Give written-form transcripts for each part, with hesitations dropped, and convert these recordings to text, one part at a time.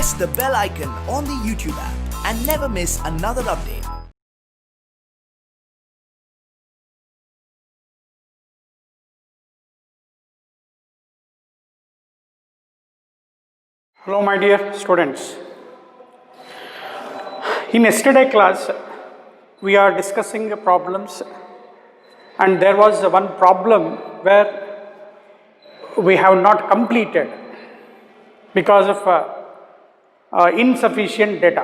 press the bell icon on the YouTube app and never miss another update. Hello my dear students. In yesterday class we are discussing problems, and there was one problem where we have not completed because of insufficient data.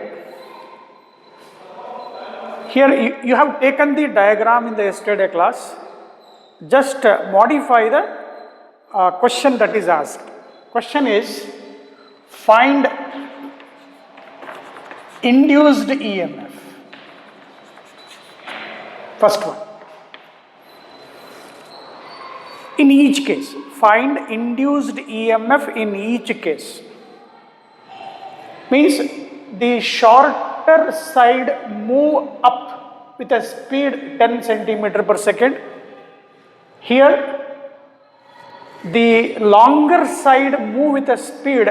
Here you have taken the diagram in the yesterday class. Just modify the question that is asked. Question is, find induced EMF. First one. In each case, find induced EMF in each case. Means the shorter side move up with a speed 10 centimeter per second. Here the longer side move with a speed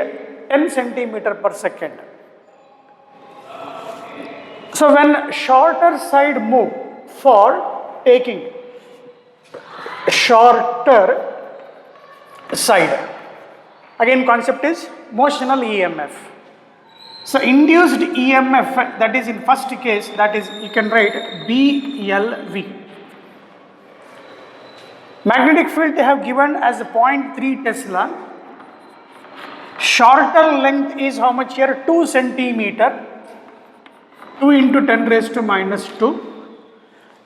10 centimeter per second. So when shorter side move, for taking shorter side, again concept is motional EMF. So induced EMF, that is in first case, that is you can write BLV. Magnetic field they have given as 0.3 Tesla. Shorter length is how much here? 2 centimeter. 2 into 10 raised to minus 2.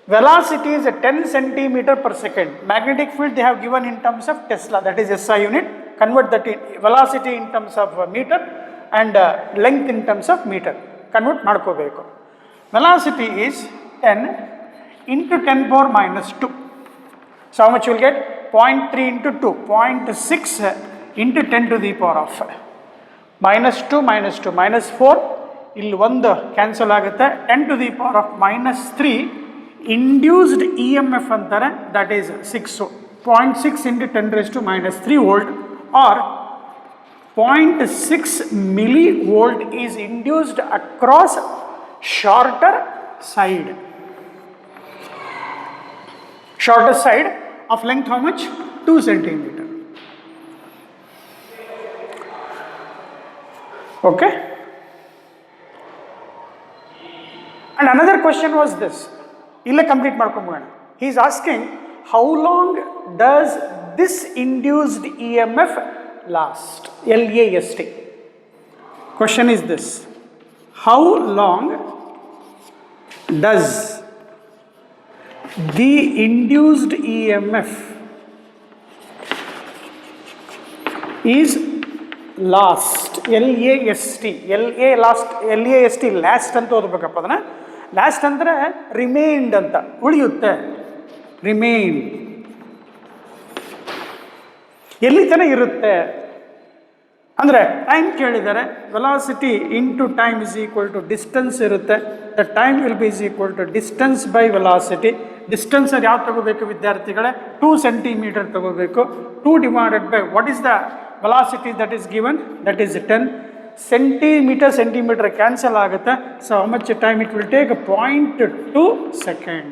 Velocity is 10 centimeter per second. Magnetic field they have given in terms of Tesla, that is SI unit. Convert that in velocity in terms of meter and length in terms of meter. Convert madkobeku. Velocity is 10 into 10 power minus 2. So how much you will get? 0.3 into 2, 0.6 into 10 to the power of minus 2 minus 2 minus 4. ಇಲ್ಲಿ ಒಂದು cancel ಆಗುತ್ತೆ. 10 to the power of minus 3 induced EMF ಅಂತಾರೆ, that is 6. 0.6 into 10 raised to minus 3 volt or 0.6 millivolt is induced across shorter side. Shorter side of length how much? 2 centimeter. Okay. And another question was this. Illa complete markomogana. He is asking, how long does this induced EMF last? LAST. Question is this. How long does the induced EMF is last? LAST. LAST last ಅಂತ ಓದಬೇಕಪ್ಪ ಅದನ್ನ. Last ಅಂದರೆ remained ಅಂತ, ಉಳಿಯುತ್ತೆ. Remain ಎಲ್ಲಿ ತನಕ ಇರುತ್ತೆ ಅಂದರೆ time ಕೇಳಿದ್ದಾರೆ. Velocity into time is equal to distance ಇರುತ್ತೆ. The time will be is equal to distance by velocity. Distance ಅದು ಯಾವ್ದು ತಗೋಬೇಕು ವಿದ್ಯಾರ್ಥಿಗಳೇ? 2 centimeter ತಗೋಬೇಕು. 2 divided by what is the velocity that is given? That is 10 centimeter cancel ಆಗುತ್ತೆ. So how much time it will take? 0.2 second.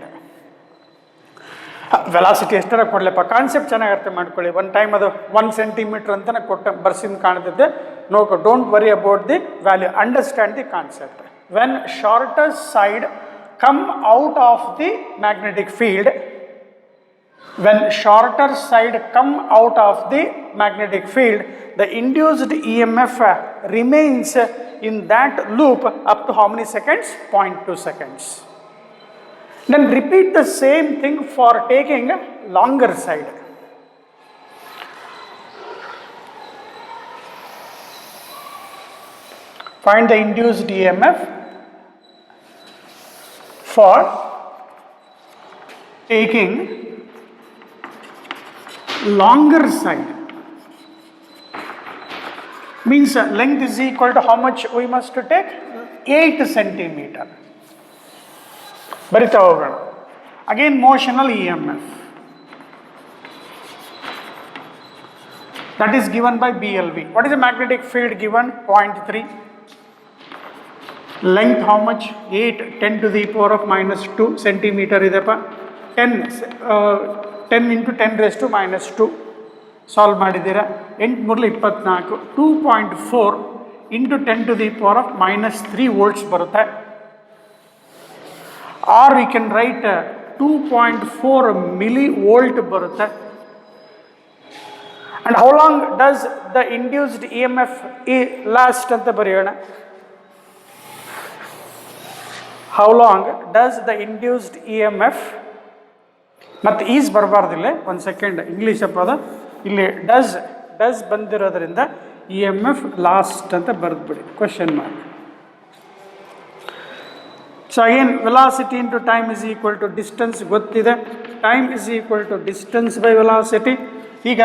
Velocity ಎಷ್ಟರ ಕೊಡಲಪ್ಪ, concept ಚೆನ್ನಾಗಿ ಅರ್ಥ ಮಾಡ್ಕೊಳ್ಳಿ. ಒನ್ ಟೈಮ್ ಅದು 1 centimeter ಅಂತ ಕೊಟ್ಟ ಬರ್ಸಿಂದ ಕಾಣ್ತಿದ್ದೆ. No, don't worry about the value, understand the concept. When shorter side come out of the magnetic field, when shorter side come out of the magnetic field, the induced EMF remains in that loop up to how many seconds? 0.2 seconds. Then repeat the same thing for taking longer side. Find the induced EMF for taking longer side. Means length is equal to how much we must take? 8 centimeter. ಬರಿತಾ ಹೋಗೋಣ. Again motional EMF. That is given by BLV. What is the magnetic field given? 0.3. Length how much? 8, 10 to the power of minus 2 centimeter ಇದೆಪ್ಪ. 10 into 10 raised to minus 2 solve ಮಾಡಿದ್ದೀರಾ. 8 3 24, 2.4 into 10 to the power of minus 3 volts ಬರುತ್ತೆ. Or we can write 2.4 millivolt ಬರುತ್ತೆ. And how long does the induced EMF last ಅಂತ ಬರೆಯೋಣ. How long does the induced EMF, ಮತ್ತು is ಬರಬಾರ್ದಿಲ್ಲ, ಒಂದು second English ಪದ ಇಲ್ಲಿ does ಬಂದಿರೋದ್ರಿಂದ EMF ಲಾಸ್ಟ್ ಅಂತ ಬರೆದ್ಬಿಡಿ, question mark. So again velocity into time is equal to distance ಗೊತ್ತಿದೆ. Time is equal to distance by velocity. ಈಗ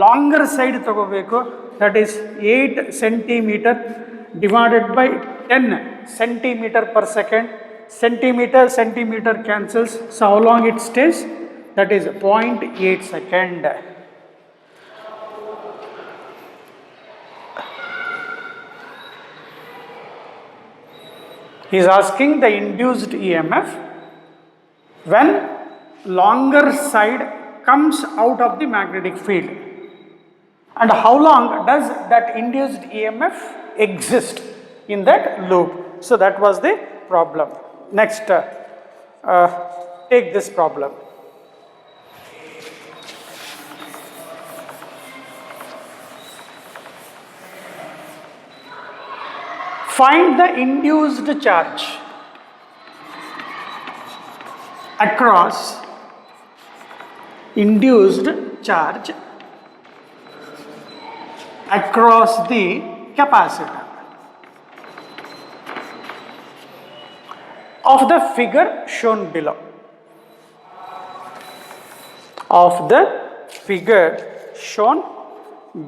ಲಾಂಗರ್ ಸೈಡ್ ತಗೋಬೇಕು, that is 8 centimeter divided by 10 centimeter per second. Centimeter cancels, so how long it stays? That is 0.8 second. He is asking the induced EMF when longer side comes out of the magnetic field, and how long does that induced EMF exist in that loop. So that was the problem. Next, take this problem. Find the induced charge across the capacitor of the figure shown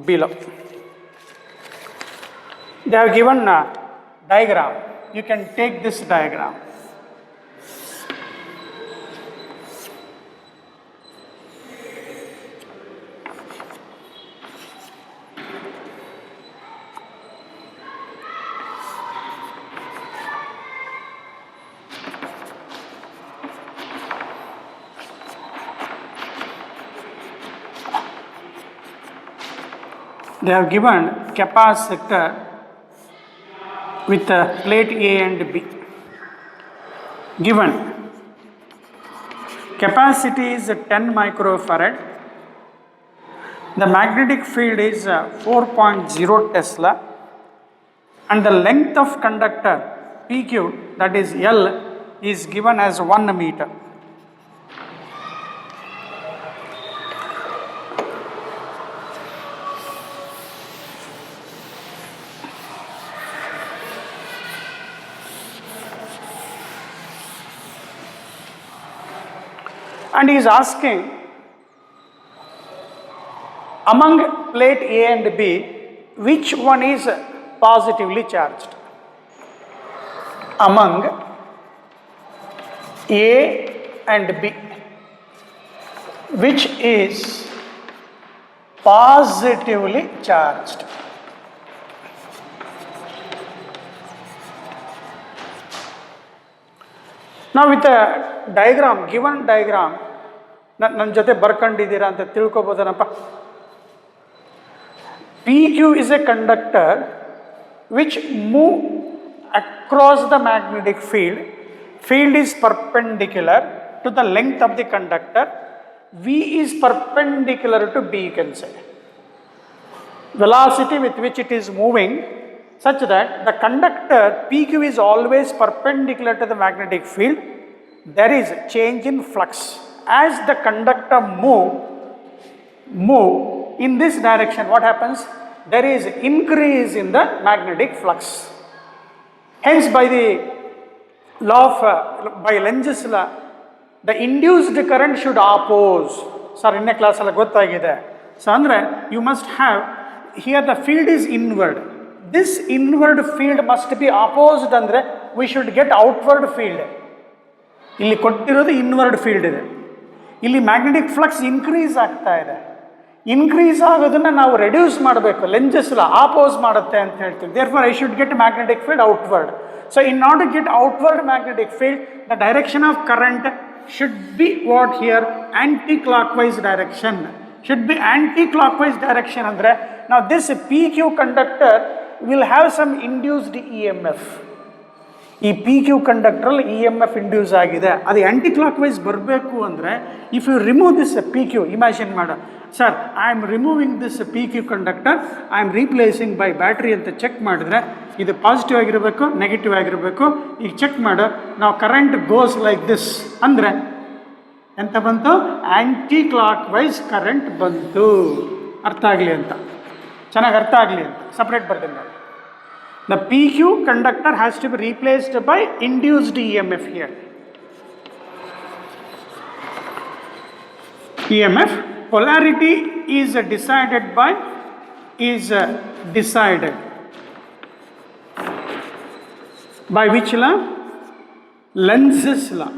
below. They have given a diagram. You can take this diagram. They have given capacitor with a plate A and B. Given capacity is 10 microfarad. The magnetic field is 4.0 Tesla, and the length of conductor PQ, that is L, is given as 1 meter. And he is asking, among plate A and B, which one is positively charged? Among A and B, which is positively charged? Now with the diagram, given diagram, ನನ್ನ ಜೊತೆ ಬರ್ಕೊಂಡಿದ್ದೀರಾ ಅಂತ ತಿಳ್ಕೊಬೋದನಪ್ಪ. PQ is a conductor which move across the magnetic field. Field is perpendicular to the length of the conductor. V is perpendicular to B, you can say. Velocity with which it is moving such that the conductor PQ is always perpendicular to the magnetic field. There is change in flux. As the conductor move in this direction, what happens? There is increase in the magnetic flux. Hence, by the law of by Lenz's law, the induced current should oppose. Sir, in a class alla gottagide. So andre you must have here the field is inward. This inward field must be opposed andre we should get outward field. ಇಲ್ಲಿ ಕೊಟ್ಟಿರೋದು inward field ಇದೆ, ಇಲ್ಲಿ magnetic flux increase ಆಗ್ತಾ ಇದೆ. Increase ಆಗೋದನ್ನ ನಾವು reduce ಮಾಡಬೇಕು, ಲೆಂಜಸ್ ಲಾ ಆಪೋಸ್ ಮಾಡುತ್ತೆ ಅಂತ ಹೇಳ್ತೀವಿ. Therefore I should get magnetic field outward. So in order to get outward magnetic field, the direction of current should be what here? Anti-clockwise direction. Should be anti-clockwise direction andre. Now this PQ conductor will have some induced EMF. ಈ P Q ಕಂಡಕ್ಟ್ರಲ್ಲಿ E M F induce ಆಗಿದೆ, ಅದು anticlockwise ಬರಬೇಕು ಅಂದರೆ if you remove this P Q, imagine ಮಾಡು sir I am removing this P Q conductor, I am replacing by battery ಅಂತ check ಮಾಡಿದ್ರೆ ಇದು ಪಾಸಿಟಿವ್ ಆಗಿರಬೇಕು, ನೆಗೆಟಿವ್ ಆಗಿರಬೇಕು. ಈಗ ಚೆಕ್ ಮಾಡು, ನಾವು ಕರೆಂಟ್ ಗೋಸ್ ಲೈಕ್ ದಿಸ್ ಅಂದರೆ ಎಂತ ಬಂತು? ಆ್ಯಂಟಿ ಕ್ಲಾಕ್ ವೈಸ್ ಕರೆಂಟ್ ಬಂತು. ಅರ್ಥ ಆಗಲಿ ಅಂತ, ಚೆನ್ನಾಗಿ ಅರ್ಥ ಆಗಲಿ ಅಂತ ಸಪ್ರೇಟ್ ಬರ್ತೀನಿ ನೋಡಿ. The PQ conductor has to be replaced by induced EMF here. EMF polarity is decided by which law? Lenz's law,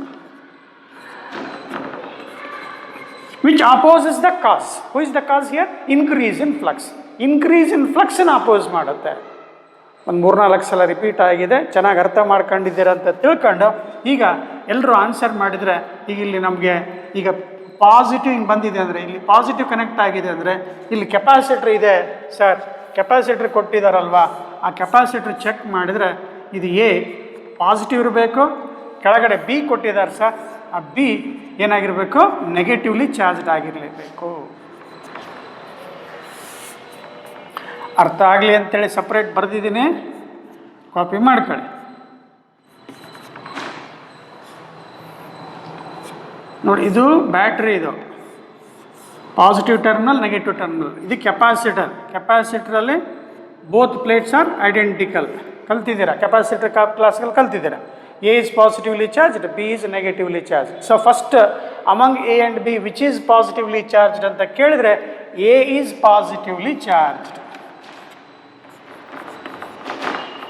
which opposes the cause. Who is the cause here? Increase in flux. Increase in flux ಅನ್ನು oppose ಮಾಡುತ್ತೆ. ಒಂದು 3-4 ಸಲ repeat ಆಗಿದೆ, ಚೆನ್ನಾಗಿ ಅರ್ಥ ಮಾಡ್ಕೊಂಡಿದ್ದೀರ ಅಂತ ತಿಳ್ಕೊಂಡು ಈಗ ಎಲ್ಲರೂ ಆನ್ಸರ್ ಮಾಡಿದರೆ ಈಗ ಇಲ್ಲಿ ನಮಗೆ ಈಗ ಪಾಸಿಟಿವ್ ಹಿಂಗೆ ಬಂದಿದೆ ಅಂದರೆ ಇಲ್ಲಿ ಪಾಸಿಟಿವ್ ಕನೆಕ್ಟ್ ಆಗಿದೆ ಅಂದರೆ ಇಲ್ಲಿ ಕೆಪಾಸಿಟ್ರ್ ಇದೆ ಸರ್, ಕೆಪಾಸಿಟ್ರ್ ಕೊಟ್ಟಿದ್ದಾರಲ್ವಾ, ಆ ಕೆಪಾಸಿಟ್ರ್ ಚೆಕ್ ಮಾಡಿದರೆ ಇದು ಎ ಪಾಸಿಟಿವ್ ಇರಬೇಕು, ಕೆಳಗಡೆ ಬಿ ಕೊಟ್ಟಿದ್ದಾರೆ ಸರ್, ಆ ಬಿ ಏನಾಗಿರಬೇಕು? ನೆಗೆಟಿವ್ಲಿ ಚಾರ್ಜ್ಡ್ ಆಗಿರಲೇಬೇಕು. ಅರ್ಥ ಆಗಲಿ ಅಂತೇಳಿ ಸಪ್ರೇಟ್ ಬರೆದಿದ್ದೀನಿ, ಕಾಪಿ ಮಾಡ್ಕೊಳ್ಳಿ. ನೋಡಿ, ಇದು ಬ್ಯಾಟ್ರಿ, ಇದು ಪಾಸಿಟಿವ್ ಟರ್ಮಿನಲ್, ನೆಗೆಟಿವ್ ಟರ್ಮಿನಲ್, ಇದು ಕೆಪಾಸಿಟರ್. ಕೆಪಾಸಿಟರಲ್ಲಿ ಬೋತ್ ಪ್ಲೇಟ್ಸ್ ಆರ್ ಐಡೆಂಟಿಕಲ್. ಕಲ್ತಿದ್ದೀರಾ ಕೆಪಾಸಿಟರ್ ಕ್ಲಾಸ್ಗಳು ಕಲ್ತಿದ್ದೀರಾ. A is positively charged, B is negatively charge. So first among A and B which is positively charged ಅಂತ ಕೇಳಿದ್ರೆ A is positively charged.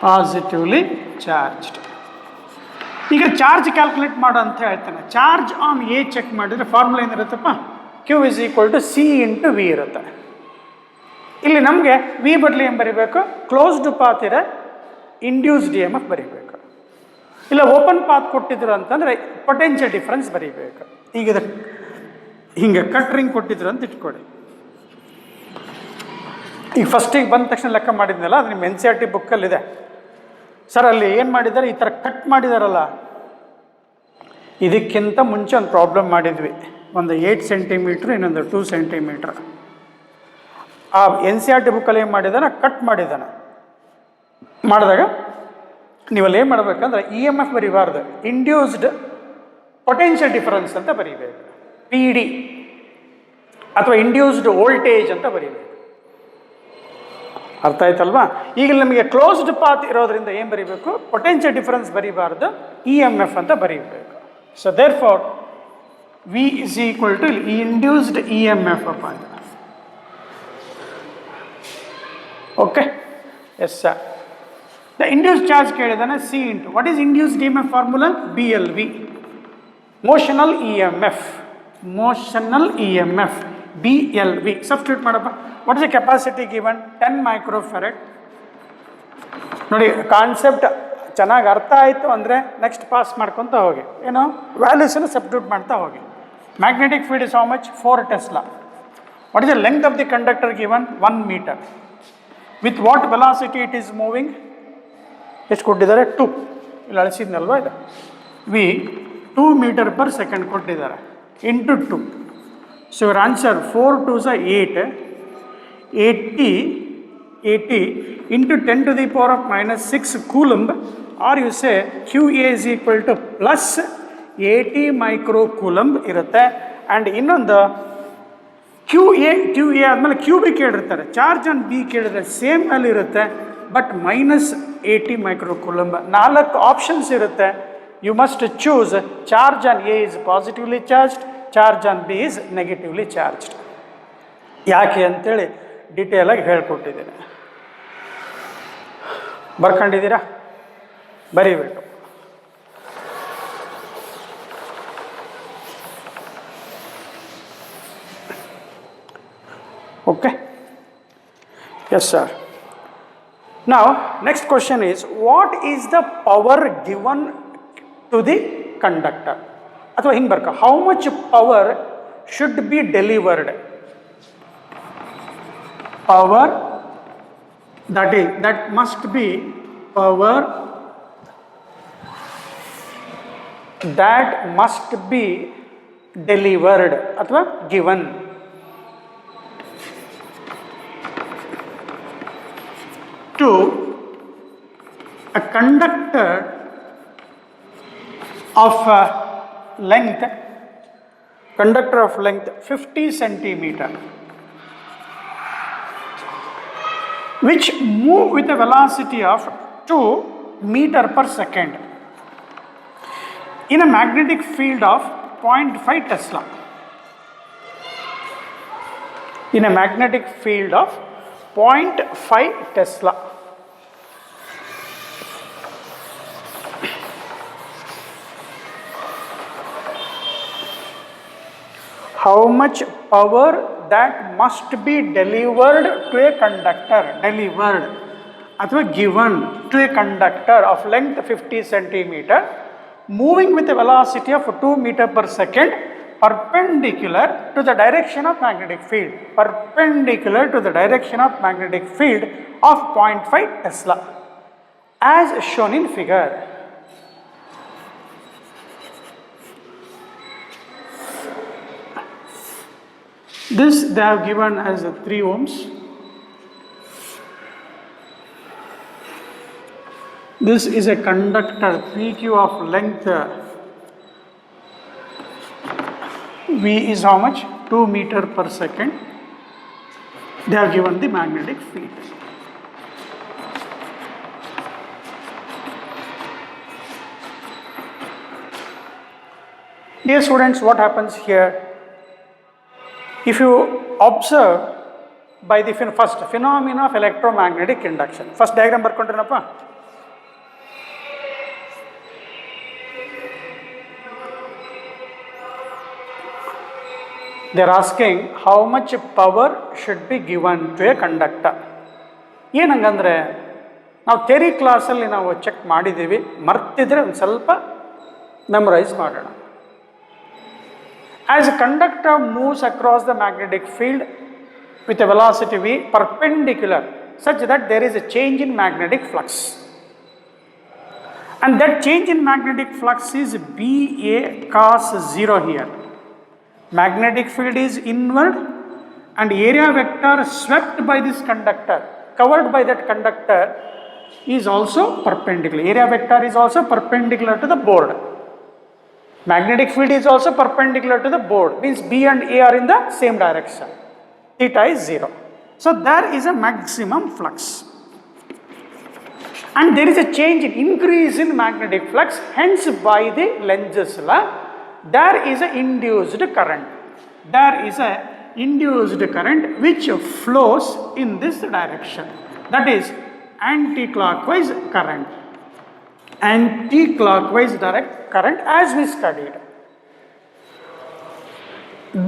Positively charged. ಈಗ charge calculate ಮಾಡು ಅಂತ ಹೇಳ್ತಾನೆ. Charge on A check ಮಾಡಿದರೆ formula ಏನಿರುತ್ತಪ್ಪ? Q is equal to C into V ಇರುತ್ತೆ. ಇಲ್ಲಿ ನಮಗೆ ವಿ ಬದಲು ಏನು ಬರೀಬೇಕು? ಕ್ಲೋಸ್ಡ್ ಪಾತ್ ಇದೆ, ಇಂಡ್ಯೂಸ್ಡ್ ಇ ಎಮ್ ಎಫ್ ಬರೀಬೇಕು. ಇಲ್ಲ ಓಪನ್ ಪಾತ್ ಕೊಟ್ಟಿದ್ರು ಅಂತಂದರೆ ಪೊಟೆನ್ಷಿಯಲ್ ಡಿಫ್ರೆನ್ಸ್ ಬರೀಬೇಕು. ಈಗ ಹಿಂಗೆ ಕಟ್ ರಿಂಗ್ ಕೊಟ್ಟಿದ್ರು ಅಂತ ಇಟ್ಕೊಳ್ಳಿ. ಈಗ ಫಸ್ಟಿಗೆ ಬಂದ ತಕ್ಷಣ ಲೆಕ್ಕ ಮಾಡಿದ್ನಲ್ಲ, ಅದು ನಿಮ್ಮ NCERT ಬುಕ್ಕಲ್ಲಿದೆ ಸರ್. ಅಲ್ಲಿ ಏನು ಮಾಡಿದ್ದಾರೆ? ಈ ಥರ ಕಟ್ ಮಾಡಿದಾರಲ್ಲ, ಇದಕ್ಕಿಂತ ಮುಂಚೆ ಒಂದು ಪ್ರಾಬ್ಲಮ್ ಮಾಡಿದ್ವಿ, ಒಂದು 8 ಸೆಂಟಿಮೀಟ್ರ್, ಇನ್ನೊಂದು 2 ಸೆಂಟಿಮೀಟ್ರ್. ಆ NCERT ಬುಕ್ಕಲ್ಲಿ ಏನು ಮಾಡಿದ್ದಾನೆ? ಕಟ್ ಮಾಡಿದ್ದಾನೆ. ಮಾಡಿದಾಗ ನೀವಲ್ಲಿ ಏನು ಮಾಡಬೇಕಂದ್ರೆ ಇ ಎಮ್ ಎಫ್ ಬರೀಬಾರ್ದು, ಇಂಡ್ಯೂಸ್ಡ್ ಪೊಟೆನ್ಷಿಯಲ್ ಡಿಫರೆನ್ಸ್ ಅಂತ ಬರೀಬೇಕು, PD, ಅಥವಾ ಇಂಡ್ಯೂಸ್ಡ್ ವೋಲ್ಟೇಜ್ ಅಂತ ಬರೀಬೇಕು. ಅರ್ಥ ಆಯ್ತಲ್ವಾ? ಈಗ ನಮಗೆ ಕ್ಲೋಸ್ಡ್ ಪಾತ್ ಇರೋದ್ರಿಂದ ಏನು ಬರೀಬೇಕು? ಪೊಟೆನ್ಷಿಯಲ್ ಡಿಫರೆನ್ಸ್ ಬರೀಬಾರ್ದು, ಇ ಎಮ್ ಎಫ್ ಅಂತ ಬರೀಬೇಕು. So therefore V is equal to induced E M F ಅಪ್ಪ ಅಂತ. Okay, yes sir. The induced charge ಕೇಳಿದಾನೆ C into what is induced E M F formula? BLV, motional E M F. Motional E M F BLV. Substitute ಮಾಡಪ್ಪ. What is the capacity given? 10 microfarad. ನೋಡಿ, concept ಚೆನ್ನಾಗಿ ಅರ್ಥ ಆಯಿತು ಅಂದರೆ next pass ಮಾಡ್ಕೊತ ಹೋಗಿ, ಏನು ವ್ಯಾಲ್ಯೂಸನ್ನು ಸಬ್ಸ್ಟಿಟ್ಯೂಟ್ ಮಾಡ್ತಾ ಹೋಗಿ. Magnetic field is how much? 4 tesla. What is the length of the conductor given? 1 metre. With what velocity it is moving? ಎಷ್ಟು ಕೊಟ್ಟಿದ್ದಾರೆ? 2. ಇಲ್ಲಿ ಅಳಿಸಿದ್ನಲ್ವ ಇದು. ವಿ 2 ಮೀಟರ್ ಪರ್ ಸೆಕೆಂಡ್ ಕೊಟ್ಟಿದ್ದಾರೆ, into 2. So your answer 4 2s are 8, 80 into 10 to the power of minus 6 coulomb, or you say QA is equal to plus 80 micro coulomb ಇರುತ್ತೆ. And ಇನ್ನೊಂದು QA ಆದಮೇಲೆ QB ಕೇಳಿರ್ತಾರೆ, ಚಾರ್ಜ್ ಆನ್ ಬಿ ಕೇಳಿದ್ರೆ same value ಇರುತ್ತೆ, but minus 80 micro coulomb. 4 options ಇರುತ್ತೆ. You must choose charge on A is positively charged, charge on B is negatively charged. ಯಾಕೆ ಅಂತೇಳಿ ಡೀಟೇಲಾಗಿ ಹೇಳ್ಕೊಟ್ಟಿದ್ದೇನೆ. ಬರ್ಕೊಂಡಿದ್ದೀರಾ? ಬರೀಬೇಕು. Okay, yes sir. Now, next question is, what is the power given to the conductor? ಅಥವಾ ಹಿಂಗೆ ಬರ್ಕ, how much power should be delivered? Power that must be power that must be delivered ಅಥವಾ given to a conductor of length 50 centimeter, which move with a velocity of 2 meter per second in a magnetic field of 0.5 Tesla. In a magnetic field of 0.5 Tesla. How much power that must be delivered to a conductor, delivered ಅಥವಾ given to a conductor of length 50 centimeter, moving with a velocity of 2 meter per second, perpendicular to the direction of magnetic field, perpendicular to the direction of magnetic field of 0.5 Tesla, as shown in figure. This they have given as 3 ohms. This is a conductor PQ of length V is how much? 2 meter per second. They have given the magnetic field. Dear students, what happens here? If you observe by the first phenomena of electromagnetic induction, first diagram barkonಡ್ರನಪ್ಪ. They are asking how much power should be given to a conductor. ಏನಂಗಂದ್ರೆ ನಾವು theory ಕ್ಲಾಸಲ್ಲಿ ನಾವು check ಮಾಡಿದ್ದೀವಿ, ಮರ್ತಿದ್ರೆ ಒಂದು ಸ್ವಲ್ಪ memorise ಮಾಡೋಣ. As a conductor moves across the magnetic field with a velocity v perpendicular such that there is a change in magnetic flux, and that change in magnetic flux is BA cos 0 here. Magnetic field is inward and area vector swept by this conductor, covered by that conductor, is also perpendicular. Area vector is also perpendicular to the board. Magnetic field is also perpendicular to the board, means B and A are in the same direction. Theta is 0. So there is a maximum flux. And there is a change in increase in magnetic flux, hence by the Lenz's law, there is an induced current. There is an induced current which flows in this direction. That is anti-clockwise current. Anti-clockwise direct current as we studied.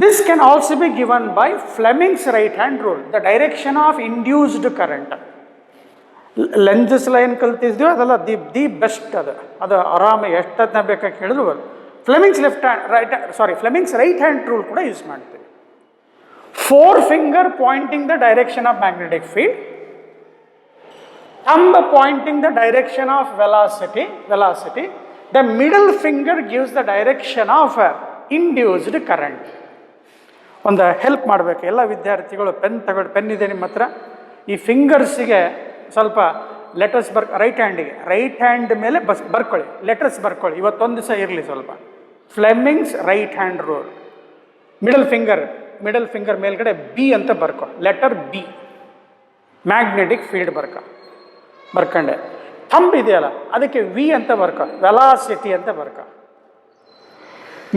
This can also be given by Fleming's right hand rule, the direction of induced current. Lenz's law ಏನು ಕಲ್ತಿದ್ವಿ ಅದಲ್ಲ the best ಅದು ಆರಾಮ ಎಷ್ಟನ್ನ ಬೇಕಾಗಿ ಹೇಳಿದ್ರು Fleming's Fleming's right hand rule ಕೂಡ use ಮಾಡ್ತೀವಿ. 4 finger pointing the direction of magnetic field, thumb pointing the direction of velocity, the middle finger gives the direction of induced current. ಒಂದು help ಮಾಡಬೇಕು ಎಲ್ಲ ವಿದ್ಯಾರ್ಥಿಗಳು, ಪೆನ್ ಇದೆ ನಿಮ್ಮ ಹತ್ರ, ಈ ಫಿಂಗರ್ಸಿಗೆ ಸ್ವಲ್ಪ ಲೆಟರ್ಸ್ ರೈಟ್ ಹ್ಯಾಂಡ್ ಮೇಲೆ ಬರ್ಕೊಳ್ಳಿ, ಲೆಟರ್ಸ್ ಬರ್ಕೊಳ್ಳಿ, ಇವತ್ತೊಂದು ದಿವಸ ಇರಲಿ ಸ್ವಲ್ಪ. Fleming's right hand rule, middle finger ಮೇಲ್ಗಡೆ ಬಿ ಅಂತ ಬರ್ಕೊ, ಲೆಟರ್ ಬಿ, ಮ್ಯಾಗ್ನೆಟಿಕ್ ಫೀಲ್ಡ್ ಬರ್ಕೊಂಡೆ. ಥಂಬ್ ಇದೆಯಲ್ಲ ಅದಕ್ಕೆ ವಿ ಅಂತ ಬರ್ಕೊ, ವೆಲಾಸಿಟಿ ಅಂತ ಬರ್ಕೊ.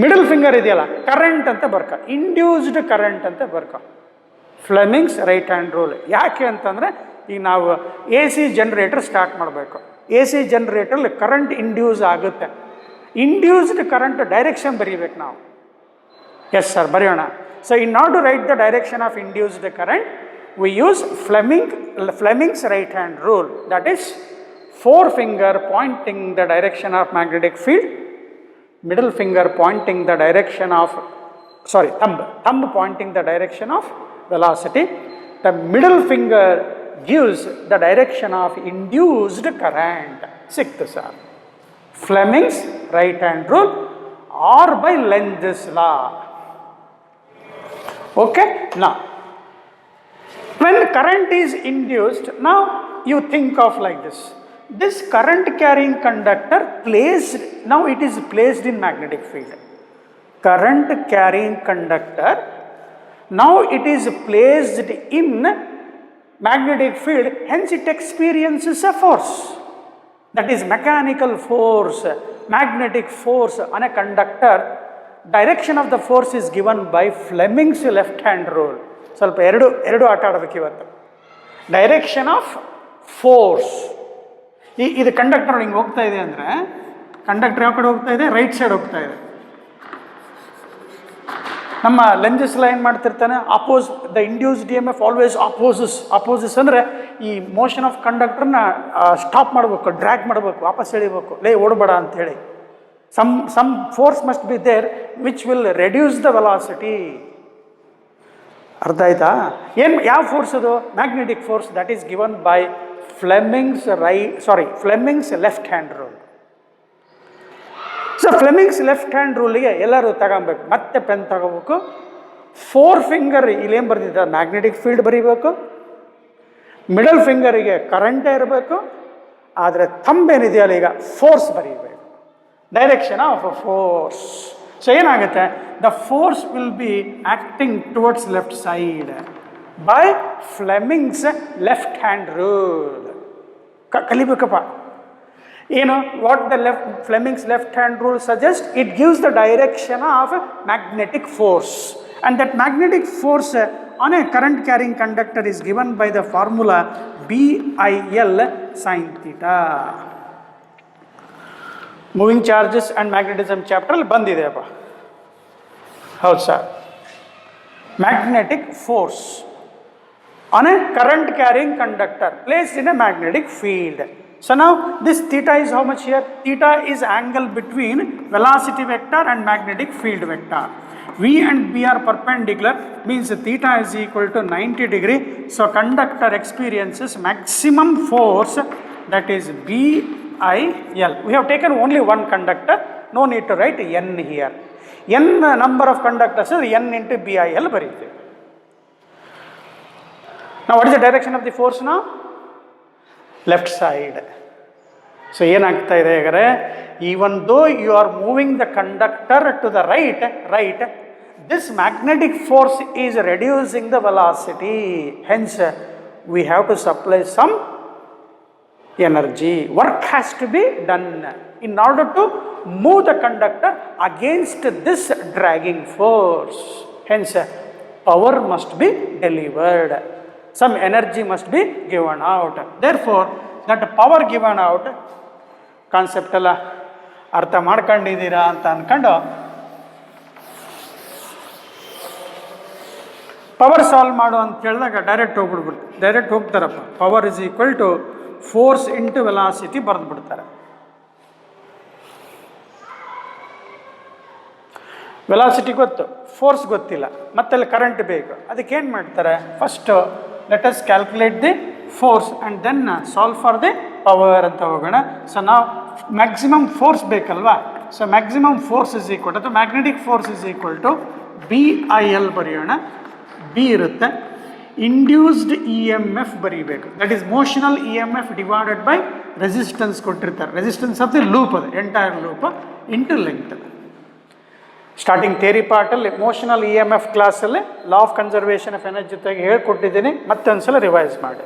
ಮಿಡಲ್ ಫಿಂಗರ್ ಇದೆಯಲ್ಲ ಕರೆಂಟ್ ಅಂತ ಬರ್ಕ, ಇಂಡ್ಯೂಸ್ಡ್ ಕರೆಂಟ್ ಅಂತ ಬರ್ಕ. Fleming's right hand rule. ಯಾಕೆ ಅಂತಂದರೆ ಈಗ ನಾವು ಎ ಸಿ ಜನ್ರೇಟರ್ ಸ್ಟಾರ್ಟ್ ಮಾಡಬೇಕು. ಎ ಸಿ ಜನ್ರೇಟರ್ಲಿ ಕರೆಂಟ್ ಇಂಡ್ಯೂಸ್ ಆಗುತ್ತೆ. ಇಂಡ್ಯೂಸ್ಡ್ ಕರೆಂಟ್ ಡೈರೆಕ್ಷನ್ ಬರೀಬೇಕು ನಾವು. ಎಸ್ ಸರ್, ಬರೆಯೋಣ. So in order to right the direction of induced current we use Fleming Fleming's right hand rule, that is forefinger pointing the direction of magnetic field, middle finger pointing the direction of, thumb pointing the direction of velocity. The middle finger gives the direction of induced current. Sixth, sir. Fleming's right hand rule or by Lenz's law. Okay, now when current is induced, now you think of like this. This current carrying conductor now it is placed in magnetic field. Current carrying conductor, now it is placed in magnetic field, hence it experiences a force. That is mechanical force, magnetic force on a conductor. Direction of the force is given by Fleming's left hand rule. ಸ್ವಲ್ಪ ಎರಡು ಆಟ ಆಡಬೇಕು ಇವತ್ತು. Direction of force, ಇದು conductor ಹಿಂಗೆ ಹೋಗ್ತಾ ಇದೆ ಅಂದರೆ ಕಂಡಕ್ಟರ್ ಯಾವ ಕಡೆ ಹೋಗ್ತಾ ಇದೆ? ರೈಟ್ ಸೈಡ್ ಹೋಗ್ತಾ ಇದೆ. ನಮ್ಮ ಲೆಂಜಸ್ ಏನು ಮಾಡ್ತಿರ್ತಾನೆ? The induced E M F always opposes ಅಂದರೆ ಈ ಮೋಷನ್ ಆಫ್ ಕಂಡಕ್ಟರ್ನ ಸ್ಟಾಪ್ ಮಾಡಬೇಕು, ಡ್ರ್ಯಾಗ್ ಮಾಡಬೇಕು, ವಾಪಸ್ ಎಳಿಬೇಕು, ಓಡಬೇಡ ಅಂತೇಳಿ. some force must be there which will reduce the velocity. ಅರ್ಥ ಆಯ್ತಾ? ಯಾವ ಫೋರ್ಸ್ ಅದು? Magnetic force. That is given by Fleming's left hand rule. So Fleming's left hand ರೂಲಿಗೆ ಎಲ್ಲರೂ ತಗೊಬೇಕು, ಮತ್ತೆ ಪೆನ್ ತಗೋಬೇಕು. ಫೋರ್ ಫಿಂಗರ್ ಇಲ್ಲೇನು ಬರ್ತಿದ್ದ? ಮ್ಯಾಗ್ನೆಟಿಕ್ ಫೀಲ್ಡ್ ಬರೀಬೇಕು. ಮಿಡಲ್ ಫಿಂಗರಿಗೆ ಕರೆಂಟೇ ಇರಬೇಕು. ಆದರೆ ಥಂಬ್ ಏನಿದೆಯಲ್ಲ ಈಗ ಫೋರ್ಸ್ ಬರೀಬೇಕು. Direction of a force. So ಏನಾಗುತ್ತೆ? The force will be acting towards left side by Fleming's left hand rule. ಕಲಿಬೇಕಪ್ಪ ಏನು? What the Fleming's left hand rule suggest? It gives the direction of magnetic force, and that magnetic force on a current carrying conductor is given by the formula BIL sin theta. Moving charges and magnetism chapter ಅಲ್ಲಿ ಬಂದಿದೆ ಅಪ್ಪ. ಹೌದು sir. Magnetic force on a current carrying conductor placed in a magnetic field. So now this theta is how much here? Theta is angle between velocity vector and magnetic field vector. V and B are perpendicular, means theta is equal to 90 degree. So conductor experiences maximum force, that is BIL. We have taken only one conductor, no need to write N here. N number of conductors is N into BIL ಬರೀತೀವಿ. Now what is the direction of the force now? Left side. So ಏನಾಗ್ತಾ ಇದೆ ಹಾಗಾದ್ರೆ? Even though you are moving the conductor to the right, this magnetic force is reducing the velocity. Hence, we have to supply some energy. Work has to be done in order to move the conductor against this dragging force. Hence, power must be delivered. Some energy must be given out. Therefore, that power given out, concept ಎಲ್ಲ ಅರ್ಥ ಮಾಡ್ಕೊಂಡಿದ್ದೀರಾ ಅಂತ ಅಂದ್ಕೊಂಡು power solve ಮಾಡು ಅಂತ ಕೇಳಿದಾಗ direct ಹೋಗ್ತಾರಪ್ಪ. Power is equal to force into velocity ಬರೆದು ಬಿಡ್ತಾರೆ. ವೆಲಾಸಿಟಿ ಗೊತ್ತು, ಫೋರ್ಸ್ ಗೊತ್ತಿಲ್ಲ, ಮತ್ತೆಲ್ಲ ಕರೆಂಟ್ ಬೇಕು. ಅದಕ್ಕೇನು ಮಾಡ್ತಾರೆ? First let us calculate the force and then solve for the power ಅಂತ ಹೋಗೋಣ. ಸೊ ನಾವು ಮ್ಯಾಕ್ಸಿಮಮ್ ಫೋರ್ಸ್ ಬೇಕಲ್ವಾ? So maximum force is equal to magnetic force is equal to BIL ಬರೆಯೋಣ. ಬಿ ಇರುತ್ತೆ, ಇಂಡ್ಯೂಸ್ಡ್ ಇ ಎಮ್ ಎಫ್ ಬರೀಬೇಕು. That is motional E M F divided by resistance ಕೊಟ್ಟಿರ್ತಾರೆ. Resistance of the loop, ಅದು entire loop into length. Starting theory ಪಾರ್ಟಲ್ಲಿ motional E M F ಕ್ಲಾಸಲ್ಲಿ law of conservation of energy ಜೊತೆಗೆ ಹೇಳ್ಕೊಟ್ಟಿದ್ದೀನಿ, ಮತ್ತೆ ಒಂದ್ಸಲ revise ಮಾಡಿ.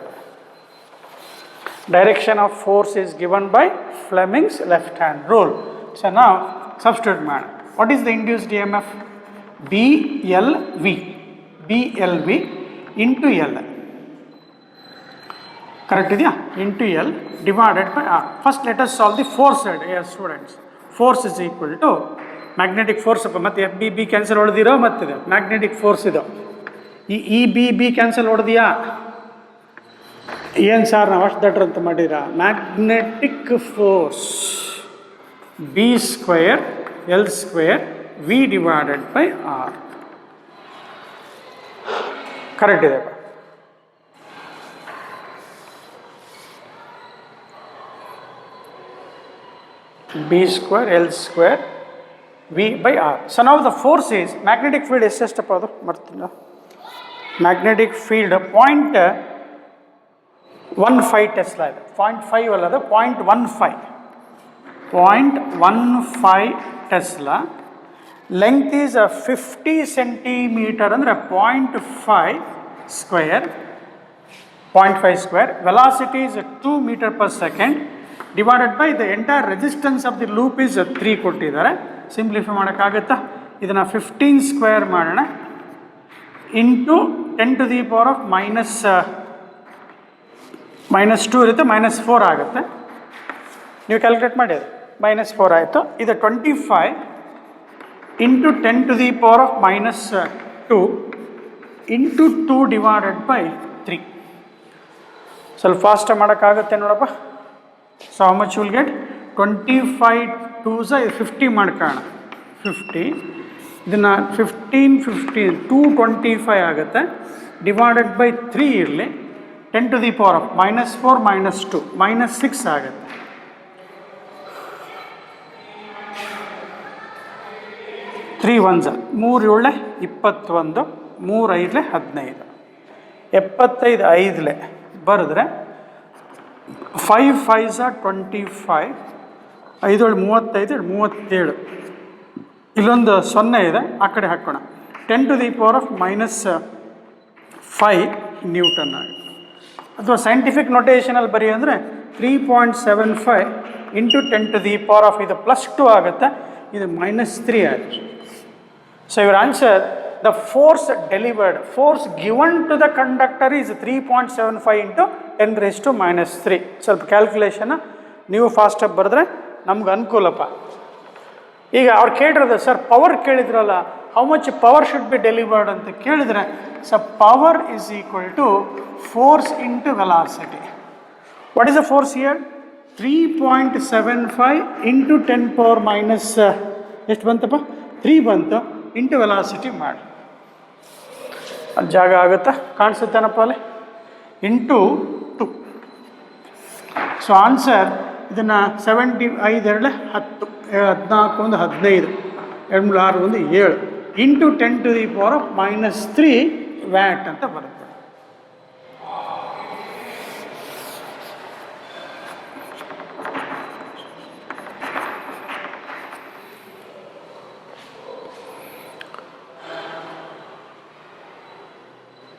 Direction of force is given by Fleming's left hand rule. So now substitute man. What is the induced EMF? BLV into L. Correct idea? Into L divided by R. First let us solve the force side. Yes students. Force is equal to magnetic force. ಮತ್ತೆ FBB cancel ಹೊಡೆದಿರೋ ಮತ್ತಿದೆ magnetic force ಇದು. ಈ EBB cancel ಹೊಡೆದಿಯಾ? ಏನು sir ನಾವು ಅಷ್ಟು ದಟ್ರ ಅಂತ ಮಾಡಿರ magnetic force B square L square V divided by R correct ಇದೆ. B square L square V by R. So now the force is magnetic field ಎಷ್ಟಪ್ಪ ಅದು ಮಾಡ್ತೀನಿ ಮ್ಯಾಗ್ನೆಟಿಕ್ ಫೀಲ್ಡ್ 0.15 ಟೆಸ್ಲಾ ಇದೆ. 0.5 ಅಲ್ಲದ 0.15 ಟೆಸ್ಲಾ. ಲೆಂತ್ ಈಸ್ 50 ಸೆಂಟಿಮೀಟರ್ ಅಂದರೆ 0.5 square. Velocity is 2 meter per second divided by the entire resistance of the loop is 3 ಕೊಟ್ಟಿದ್ದಾರೆ. Simplify ಮಾಡೋಕ್ಕಾಗುತ್ತಾ? ಇದನ್ನು 15 square ಮಾಡೋಣ into 10 to the power of -2 ಇರುತ್ತೆ, -4 ಆಗುತ್ತೆ. ನೀವು ಕ್ಯಾಲ್ಕುಲೇಟ್ ಮಾಡಿ ಅದು -4 ಆಯಿತು. ಇದು 25 into 10 to the power of -2 into 2 divided by 3. ಸ್ವಲ್ಪ ಫಾಸ್ಟ್ ಮಾಡೋಕ್ಕಾಗುತ್ತೆ ನೋಡಪ್ಪ. So how much will get 25 2s 50 ಮಾಡ್ಕೋಣ 50. ಇದನ್ನು 15 225 ಆಗುತ್ತೆ ಡಿವೈಡೆಡ್ ಬೈ 3 ಇರಲಿ. 10 to the power of -4 -2 -6 ಆಗುತ್ತೆ. ತ್ರೀ 1s 3 7 21 3 5 15 75 5 ಬರೆದ್ರೆ 5 5s 25 5 35 37. ಇಲ್ಲೊಂದು 0 ಇದೆ, ಆ ಕಡೆ ಹಾಕೋಣ. 10 to the power of -5 Newton ಆಗುತ್ತೆ. ಅಥವಾ ಸೈಂಟಿಫಿಕ್ ನೊಟೇಷನಲ್ಲಿ ಬರೀ ಅಂದರೆ 3.75 into 10 to the power of ಇದು +2 ಆಗುತ್ತೆ, ಇದು -3 ಆಗುತ್ತೆ. So your answer the force delivered, force given to the conductor is 3.75 into 10 raised to -3. ಸ್ವಲ್ಪ ಕ್ಯಾಲ್ಕುಲೇಷನ್ ನೀವು ಫಾಸ್ಟಾಗಿ ಬರೆದ್ರೆ ನಮ್ಗೆ ಅನುಕೂಲಪ್ಪ. ಈಗ ಅವ್ರು ಕೇಳಿರೋದು ಸರ್ ಪವರ್ ಕೇಳಿದ್ರಲ್ಲ, how much power should be delivered ಅಂತ ಕೇಳಿದ್ರೆ, so power is equal to force into velocity. What is the force here? 3.75 into 10 power minus ಎಷ್ಟು ಬಂತಪ್ಪ? 3 ಬಂತು ಇಂಟು ವೆಲಾಸಿಟಿ ಮಾಡಿ. ಅಲ್ಲಿ ಜಾಗ ಆಗುತ್ತಾ? ಕಾಣಿಸುತ್ತೇನಪ್ಪ ಅಲ್ಲಿ? ಇಂಟು 2. ಸೊ ಆನ್ಸರ್ ಇದನ್ನು 75 2 10 14 1 15 2 3 6 1 7 into 10 to the power of -3 watt ಅಂತ ಬರುತ್ತೆ.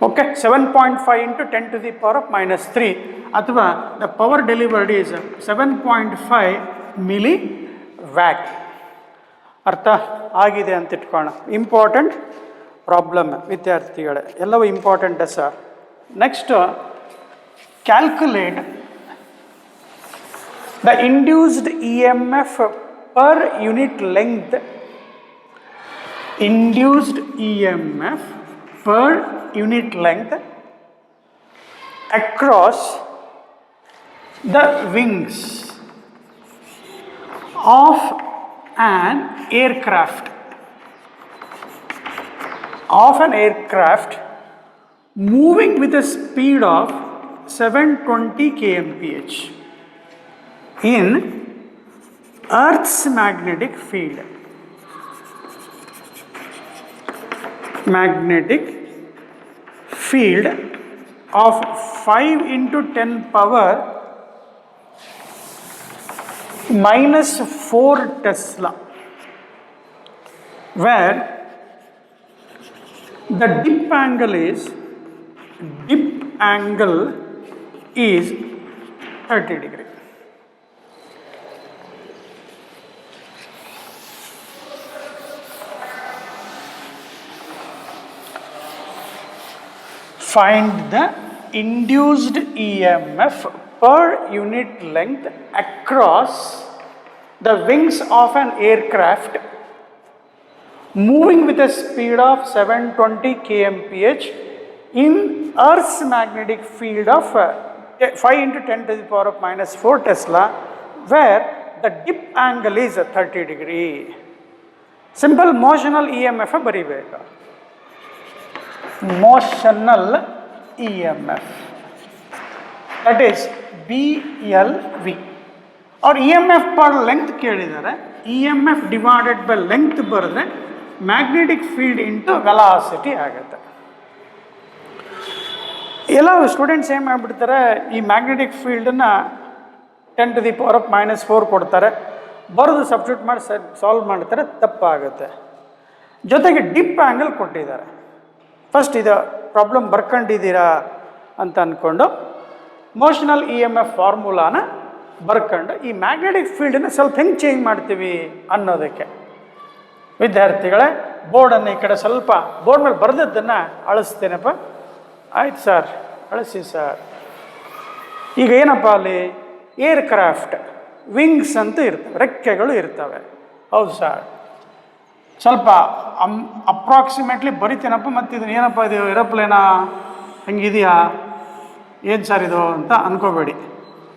Okay, 7.5 into 10 to the power of -3 ಅಥವಾ the power delivered is 7.5 milli watt. ಅರ್ಥ ಆಗಿದೆ ಅಂತ ಇಟ್ಕೋಣ. ಇಂಪಾರ್ಟೆಂಟ್ ಪ್ರಾಬ್ಲಮ್ ವಿದ್ಯಾರ್ಥಿಗಳೇ, ಎಲ್ಲವೂ important sir. Next, calculate the induced EMF per unit length. Induced EMF per unit length across the wings of an aircraft moving with a speed of 720 kmph in Earth's magnetic field. Magnetic field of 5 into 10 power -4 Tesla, where the dip angle is 30 degree. Find the induced EMF per unit length across the wings of an aircraft moving with a speed of 720 kmph in Earth's magnetic field of 5 into 10 to the power of minus 4 Tesla, where the dip angle is 30 degree. Simple motional EMF ಬರಿಬೇಕು. Motional EMF, that is BLV. और EMF per length ಕೇಳಿದ್ದಾರೆ. EMF divided by length ಬರೆದ್ರೆ magnetic field into velocity ಆಗುತ್ತೆ. ಎಲ್ಲ students ಏನು ಮಾಡಿಬಿಡ್ತಾರೆ, ಈ magnetic ಫೀಲ್ಡನ್ನು 10 to the power of minus 4 ಕೊಡ್ತಾರೆ, ಬರೆದು ಸಬ್ಸ್ಟಿಟ್ಯೂಟ್ ಮಾಡಿ ಸಾಲ್ವ್ ಮಾಡ್ತಾರೆ, ತಪ್ಪಾಗುತ್ತೆ. ಜೊತೆಗೆ ಡಿಪ್ ಆ್ಯಂಗಲ್ ಕೊಟ್ಟಿದ್ದಾರೆ. ಫಸ್ಟ್ ಇದು ಪ್ರಾಬ್ಲಮ್ ಬರ್ಕೊಂಡಿದ್ದೀರಾ ಅಂತ ಅಂದ್ಕೊಂಡು ಮೋಷನಲ್ EMF ಫಾರ್ಮುಲಾನ ಬರ್ಕೊಂಡು ಈ ಮ್ಯಾಗ್ನೆಟಿಕ್ ಫೀಲ್ಡನ್ನು ಸ್ವಲ್ಪ ಹೆಂಗೆ ಚೇಂಜ್ ಮಾಡ್ತೀವಿ ಅನ್ನೋದಕ್ಕೆ ವಿದ್ಯಾರ್ಥಿಗಳೇ ಬೋರ್ಡನ್ನು ಈ ಕಡೆ ಸ್ವಲ್ಪ ಬೋರ್ಡ್ ಮೇಲೆ ಬರೆದದ್ದನ್ನು ಅಳಿಸ್ತೇನಪ್ಪ. ಆಯ್ತು ಸರ್, ಅಳಿಸಿ ಸರ್. ಈಗ ಏನಪ್ಪ ಅಲ್ಲಿ ಏರ್ಕ್ರಾಫ್ಟ್ ವಿಂಗ್ಸ್ ಅಂತ ಇರ್ತವೆ, ರೆಕ್ಕೆಗಳು ಇರ್ತವೆ. ಹೌದು ಸರ್, ಸ್ವಲ್ಪ ಅಪ್ರಾಕ್ಸಿಮೇಟ್ಲಿ ಬರಿತೇನಪ್ಪ. ಮತ್ತು ಇದು ಏನಪ್ಪ ಇದು ಏರೋಪ್ಲೇನಾ ಹೆಂಗಿದೆಯಾ ಏನು ಸರ್ ಇದು ಅಂತ ಅನ್ಕೋಬೇಡಿ.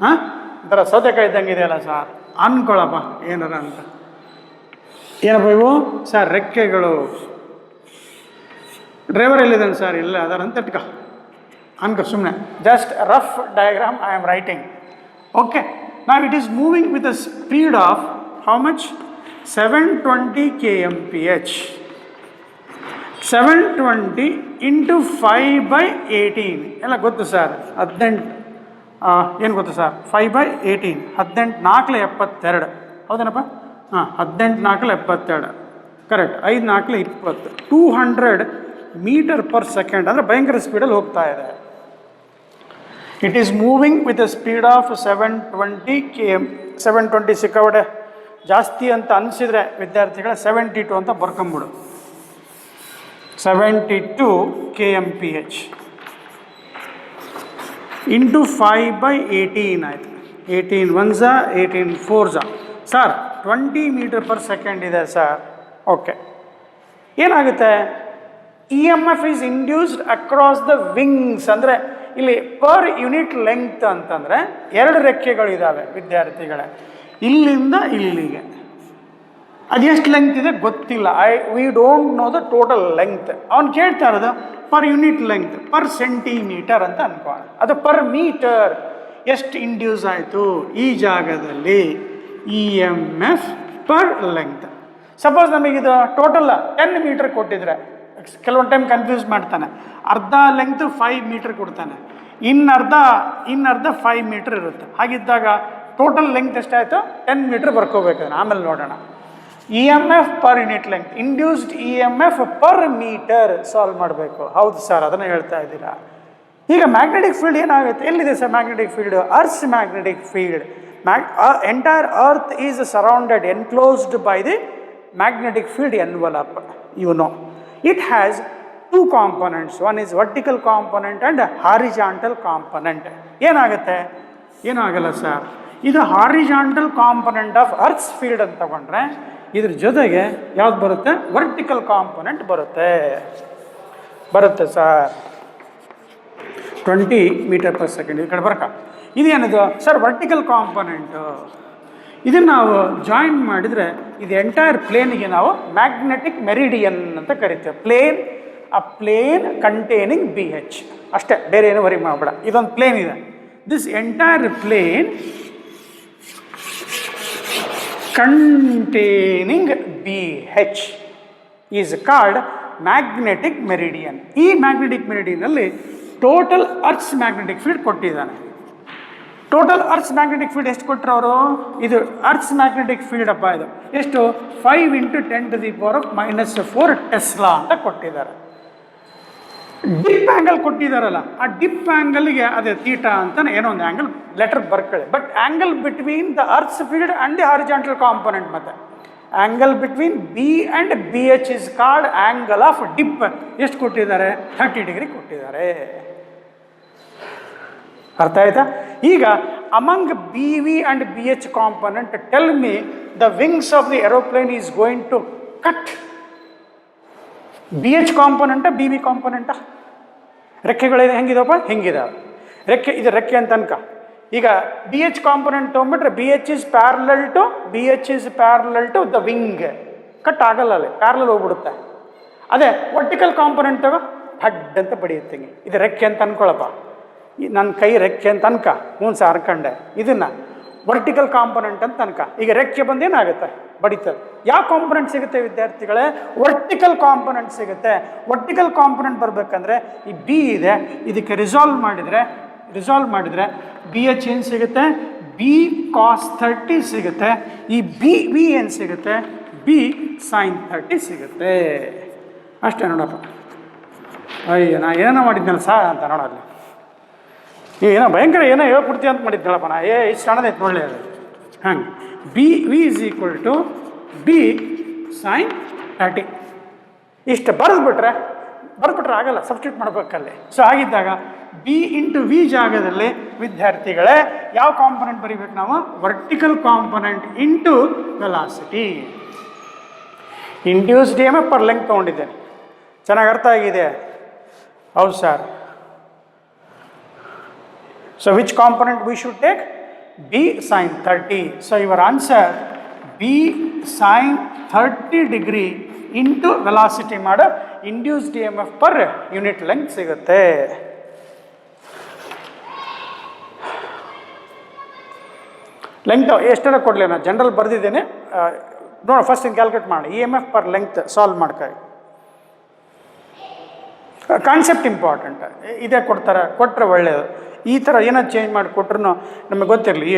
ಹಾಂ, ಒಂಥರ ಸೌತೆಕಾಯಿ ಇದ್ದಂಗೆ ಇದೆಯಲ್ಲ ಸರ್ ಅನ್ಕೊಳಪ್ಪ ಏನಾರ ಅಂತ. ಏನಪ್ಪ ಇವು ಸರ್? ರೆಕ್ಕೆಗಳು. ಡ್ರೈವರ್ ಎಲ್ಲಿದ್ದಾನೆ ಸರ್? ಇಲ್ಲ ಅದರಂತ ಇಟ್ಕ ಅನ್ಕೋ ಸುಮ್ಮನೆ. Just rough diagram I am writing. Okay, now it is moving with a speed of how much? 720 kmph. 720 into 5/18 ಎಲ್ಲ ಗೊತ್ತು ಸರ್. 18 ಏನು ಗೊತ್ತು ಸರ್? 5/18 18 4 72 ಹೌದೇನಪ್ಪ? ಹಾಂ, 18 4 72 ಕರೆಕ್ಟ್. 5 4 20 200 ಮೀಟರ್ ಪರ್ ಸೆಕೆಂಡ್ ಅಂದರೆ ಭಯಂಕರ ಸ್ಪೀಡಲ್ಲಿ ಹೋಗ್ತಾ ಇದೆ. It is moving with a speed of 720 km. 720 ಸಿಕ್ಕಾಬಡೆ ಜಾಸ್ತಿ ಅಂತ ಅನಿಸಿದರೆ ವಿದ್ಯಾರ್ಥಿಗಳ 72 ಅಂತ ಬರ್ಕೊಂಬಿಡು. 72 kmph ಇಂಟು 5/18 ಆಯಿತು. 18 1s 18 4s sir 20 metre per second ಇದೆ ಸರ್. ಓಕೆ, ಏನಾಗುತ್ತೆ? EMF is induced across the wings. ಅಂದರೆ ಇಲ್ಲಿ ಪರ್ ಯೂನಿಟ್ ಲೆಂಗ್ತ್ ಅಂತಂದರೆ 2 ರೆಕ್ಕೆಗಳಿದ್ದಾವೆ ವಿದ್ಯಾರ್ಥಿಗಳೇ, ಇಲ್ಲಿಂದ ಇಲ್ಲಿಗೆ. ಅದೆಷ್ಟು ಲೆಂಗ್ತ್ ಇದೆ ಗೊತ್ತಿಲ್ಲ. We don't know the total length. ಅವ್ನು ಕೇಳ್ತಾ ಇರೋದು per unit length, per centimetre ಅಂತ ಅನ್ಕೋಣ. ಅದು ಪರ್ ಮೀಟರ್ ಎಷ್ಟು ಇಂಡ್ಯೂಸ್ ಆಯಿತು ಈ ಜಾಗದಲ್ಲಿ EMF ಪರ್ ಲೆಂಗ್ತ್. ಸಪೋಸ್ ನಮಗಿದು ಟೋಟಲ್ 10 ಮೀಟರ್ ಕೊಟ್ಟಿದ್ರೆ ಕೆಲವೊಂದು ಟೈಮ್ ಕನ್ಫ್ಯೂಸ್ ಮಾಡ್ತಾನೆ. ಅರ್ಧ ಲೆಂಗ್ತ್ 5 ಮೀಟರ್ ಕೊಡ್ತಾನೆ, ಇನ್ನರ್ಧ 5 ಮೀಟರ್ ಇರುತ್ತೆ. ಹಾಗಿದ್ದಾಗ ಟೋಟಲ್ ಲೆಂಗ್ತ್ ಎಷ್ಟಾಯಿತು? 10 ಮೀಟರ್ ಬರ್ಕೋಬೇಕಾದ್ರೆ ಆಮೇಲೆ ನೋಡೋಣ. EMF per unit length, induced EMF per metre solve ಮಾಡಬೇಕು. ಹೌದು ಸರ್, ಅದನ್ನು ಹೇಳ್ತಾ ಇದ್ದೀರಾ. ಈಗ ಮ್ಯಾಗ್ನೆಟಿಕ್ ಫೀಲ್ಡ್ ಏನಾಗುತ್ತೆ? ಎಲ್ಲಿದೆ sir magnetic field? Earth's magnetic field. Entire earth is surrounded, enclosed by the magnetic field envelope. You know, it has 2 components. One is vertical component and horizontal component. ಏನಾಗುತ್ತೆ? ಏನೂ ಆಗಲ್ಲ sir. ಇದು horizontal component of earth's field ಅಂತ ತಗೊಂಡ್ರೆ ಇದ್ರ ಜೊತೆಗೆ ಯಾವ್ದು ಬರುತ್ತೆ? ವರ್ಟಿಕಲ್ ಕಾಂಪೊನೆಂಟ್ ಬರುತ್ತೆ ಸರ್. 20 metre per second. ಈ ಕಡೆ ಬರ್ಕ. ಇದೇನಿದು ಸರ್? Vertical component. ಇದನ್ನು ನಾವು ಜಾಯಿನ್ ಮಾಡಿದರೆ ಇದು ಎಂಟೈರ್ ಪ್ಲೇನಿಗೆ ನಾವು ಮ್ಯಾಗ್ನೆಟಿಕ್ ಮೆರಿಡಿಯನ್ ಅಂತ ಕರಿತೇವೆ. ಅ ಪ್ಲೇನ್ ಕಂಟೇನಿಂಗ್ BH ಅಷ್ಟೇ, ಬೇರೆ ಏನು ವರಿ ಮಾಡಬೇಡ. ಇದೊಂದು ಪ್ಲೇನ್ ಇದೆ. This entire plane containing BH is called magnetic meridian. ಈ ಮ್ಯಾಗ್ನೆಟಿಕ್ ಮೆರಿಡಿಯನಲ್ಲಿ ಟೋಟಲ್ ಅರ್ತ್ಸ್ ಮ್ಯಾಗ್ನೆಟಿಕ್ ಫೀಲ್ಡ್ ಕೊಟ್ಟಿದ್ದಾನೆ. ಟೋಟಲ್ ಅರ್ತ್ಸ್ ಮ್ಯಾಗ್ನೆಟಿಕ್ ಫೀಲ್ಡ್ ಎಷ್ಟು ಕೊಟ್ಟರು ಅವರು? ಇದು ಅರ್ತ್ಸ್ ಮ್ಯಾಗ್ನೆಟಿಕ್ ಫೀಲ್ಡ್ ಅಪ್ಪ, ಇದು ಎಷ್ಟು? 5 × 10⁻⁻⁴ ಟೆಸ್ಲಾ ಅಂತ ಕೊಟ್ಟಿದ್ದಾರೆ. ಡಿಪ್ ಆ್ಯಂಗಲ್ ಕೊಟ್ಟಿದ್ದಾರಲ್ಲ, ಆ ಡಿಪ್ ಆ್ಯಂಗಲ್ಗೆ ಅದೇ ಥೀಟಾ ಅಂತ ಏನೋ ಒಂದು ಆ್ಯಂಗಲ್ ಲೆಟರ್ ಬರ್ಕೊಳ್ಳಿ. But angle between the earth's field and the horizontal component, ಮತ್ತು angle between B and BH is called angle of dip. ಎಷ್ಟು ಕೊಟ್ಟಿದ್ದಾರೆ? 30 ಡಿಗ್ರಿ ಕೊಟ್ಟಿದ್ದಾರೆ. ಅರ್ಥ ಆಯ್ತಾ? ಈಗ among BV and BH component, tell me the wings of the aeroplane is going to cut. BH ಕಾಂಪೊನೆಂಟ BV ಕಾಂಪೊನೆಂಟ? ರೆಕ್ಕೆಗಳಿದೆ ಹೆಂಗಿದಪ್ಪ? ಹೆಂಗಿದಾವೆ. ರೆಕ್ಕೆ ಇದು ರೆಕ್ಕೆ ಅಂತ ಅನ್ಕ. ಈಗ ಬಿ ಎಚ್ ಕಾಂಪೊನೆಂಟ್ ತೊಗೊಂಡ್ಬಿಟ್ರೆ B H is parallel to the wing. Cut ಆಗಲ್ಲ, ಅಲ್ಲಿ ಪ್ಯಾರಲಲ್ ಹೋಗ್ಬಿಡುತ್ತೆ. ಅದೇ ವರ್ಟಿಕಲ್ ಕಾಂಪೊನೆಂಟ್ ತಗೋ, ಹಡ್ ಅಂತ ಬಡಿಯುತ್ತೆ. ಇದು ರೆಕ್ಕೆ ಅಂತ ಅನ್ಕೊಳಪ್ಪ, ನನ್ನ ಕೈ ರೆಕ್ಕೆ ಅಂತ ಅನ್ಕ. ಹ್ಞೂ ಸರ್ ಅನ್ಕಂಡೆ. ಇದನ್ನು ವರ್ಟಿಕಲ್ ಕಾಂಪೊನೆಂಟ್ ಅಂತ ಅನ್ಕ. ಈಗ ರೆಕ್ಕೆ ಬಂದೇನಾಗುತ್ತೆ, ಬಡಿತದೆ. ಯಾವ ಕಾಂಪೊನೆಂಟ್ ಸಿಗುತ್ತೆ ವಿದ್ಯಾರ್ಥಿಗಳೇ? ವರ್ಟಿಕಲ್ ಕಾಂಪೊನೆಂಟ್ ಸಿಗುತ್ತೆ. ವರ್ಟಿಕಲ್ ಕಾಂಪೊನೆಂಟ್ ಬರಬೇಕಂದ್ರೆ ಈ ಬಿ ಇದೆ, ಇದಕ್ಕೆ ರಿಸಾಲ್ವ್ ಮಾಡಿದರೆ ಬಿ ಎಚ್ ಏನು ಸಿಗುತ್ತೆ? ಬಿ ಕಾಸ್ 30 ಸಿಗುತ್ತೆ. ಈ ಬಿ ಏನು ಸಿಗುತ್ತೆ? ಬಿ ಸೈನ್ 30 ಸಿಗುತ್ತೆ. ಅಷ್ಟೇ ನೋಡಪ್ಪ. ಅಯ್ಯ ನಾ ಏನೋ ಮಾಡಿದ್ನಲ್ಲ ಅಂತ ನೋಡಲ್ಲಿ, ಏನೋ ಭಯಂಕರ ಏನೋ ಹೇಳ್ಬಿಡ್ತೀವಿ ಅಂತ ಮಾಡಿದ್ನಲ್ಲಪ್ಪ ನಾ. ಇಷ್ಟು ಸಣ್ಣದೈತೆ ನೋಡಲಿ ಅದು. ಹಂಗೆ V is equal to B sine 30. ಇಷ್ಟು ಬರೆದ್ಬಿಟ್ರೆ ಆಗಲ್ಲ, ಸಬ್ಸ್ಟಿಟ್ಯೂಟ್ ಮಾಡ್ಬೇಕಲ್ಲಿ. ಸೊ ಆಗಿದ್ದಾಗ ಬಿ ಇಂಟು ವಿ ಜಾಗದಲ್ಲಿ ವಿದ್ಯಾರ್ಥಿಗಳೇ ಯಾವ ಕಾಂಪೊನೆಂಟ್ ಬರೀಬೇಕು ನಾವು? Vertical component into velocity. Induced E M F per length ತೊಗೊಂಡಿದ್ದೇನೆ. ಚೆನ್ನಾಗಿ ಅರ್ಥ ಆಗಿದೆ? ಹೌದು sir. So which component we should take? B sine 30. So your answer B sine 30 degree into velocity ಮಾಡೋ induced E M F per unit length ಸಿಗುತ್ತೆ. Length ಎಷ್ಟರ ಕೊಡಲಿ, ನಾನು ಜನರಲ್ ಬರೆದಿದ್ದೇನೆ ನೋಡಿ. ಫಸ್ಟ್ ಕ್ಯಾಲ್ಕುಲೇಟ್ ಮಾಡಿ. E M F per length solve ಮಾಡ್ಕೊಳ್ಳಿ. Concept important. ಇದೇ ಕೊಟ್ಟರೆ ಒಳ್ಳೆಯದು. ಈ ಥರ ಏನಾದ್ರು ಚೇಂಜ್ ಮಾಡಿ ಕೊಟ್ರೂ ನಮಗೆ ಗೊತ್ತಿರಲಿ. ಈ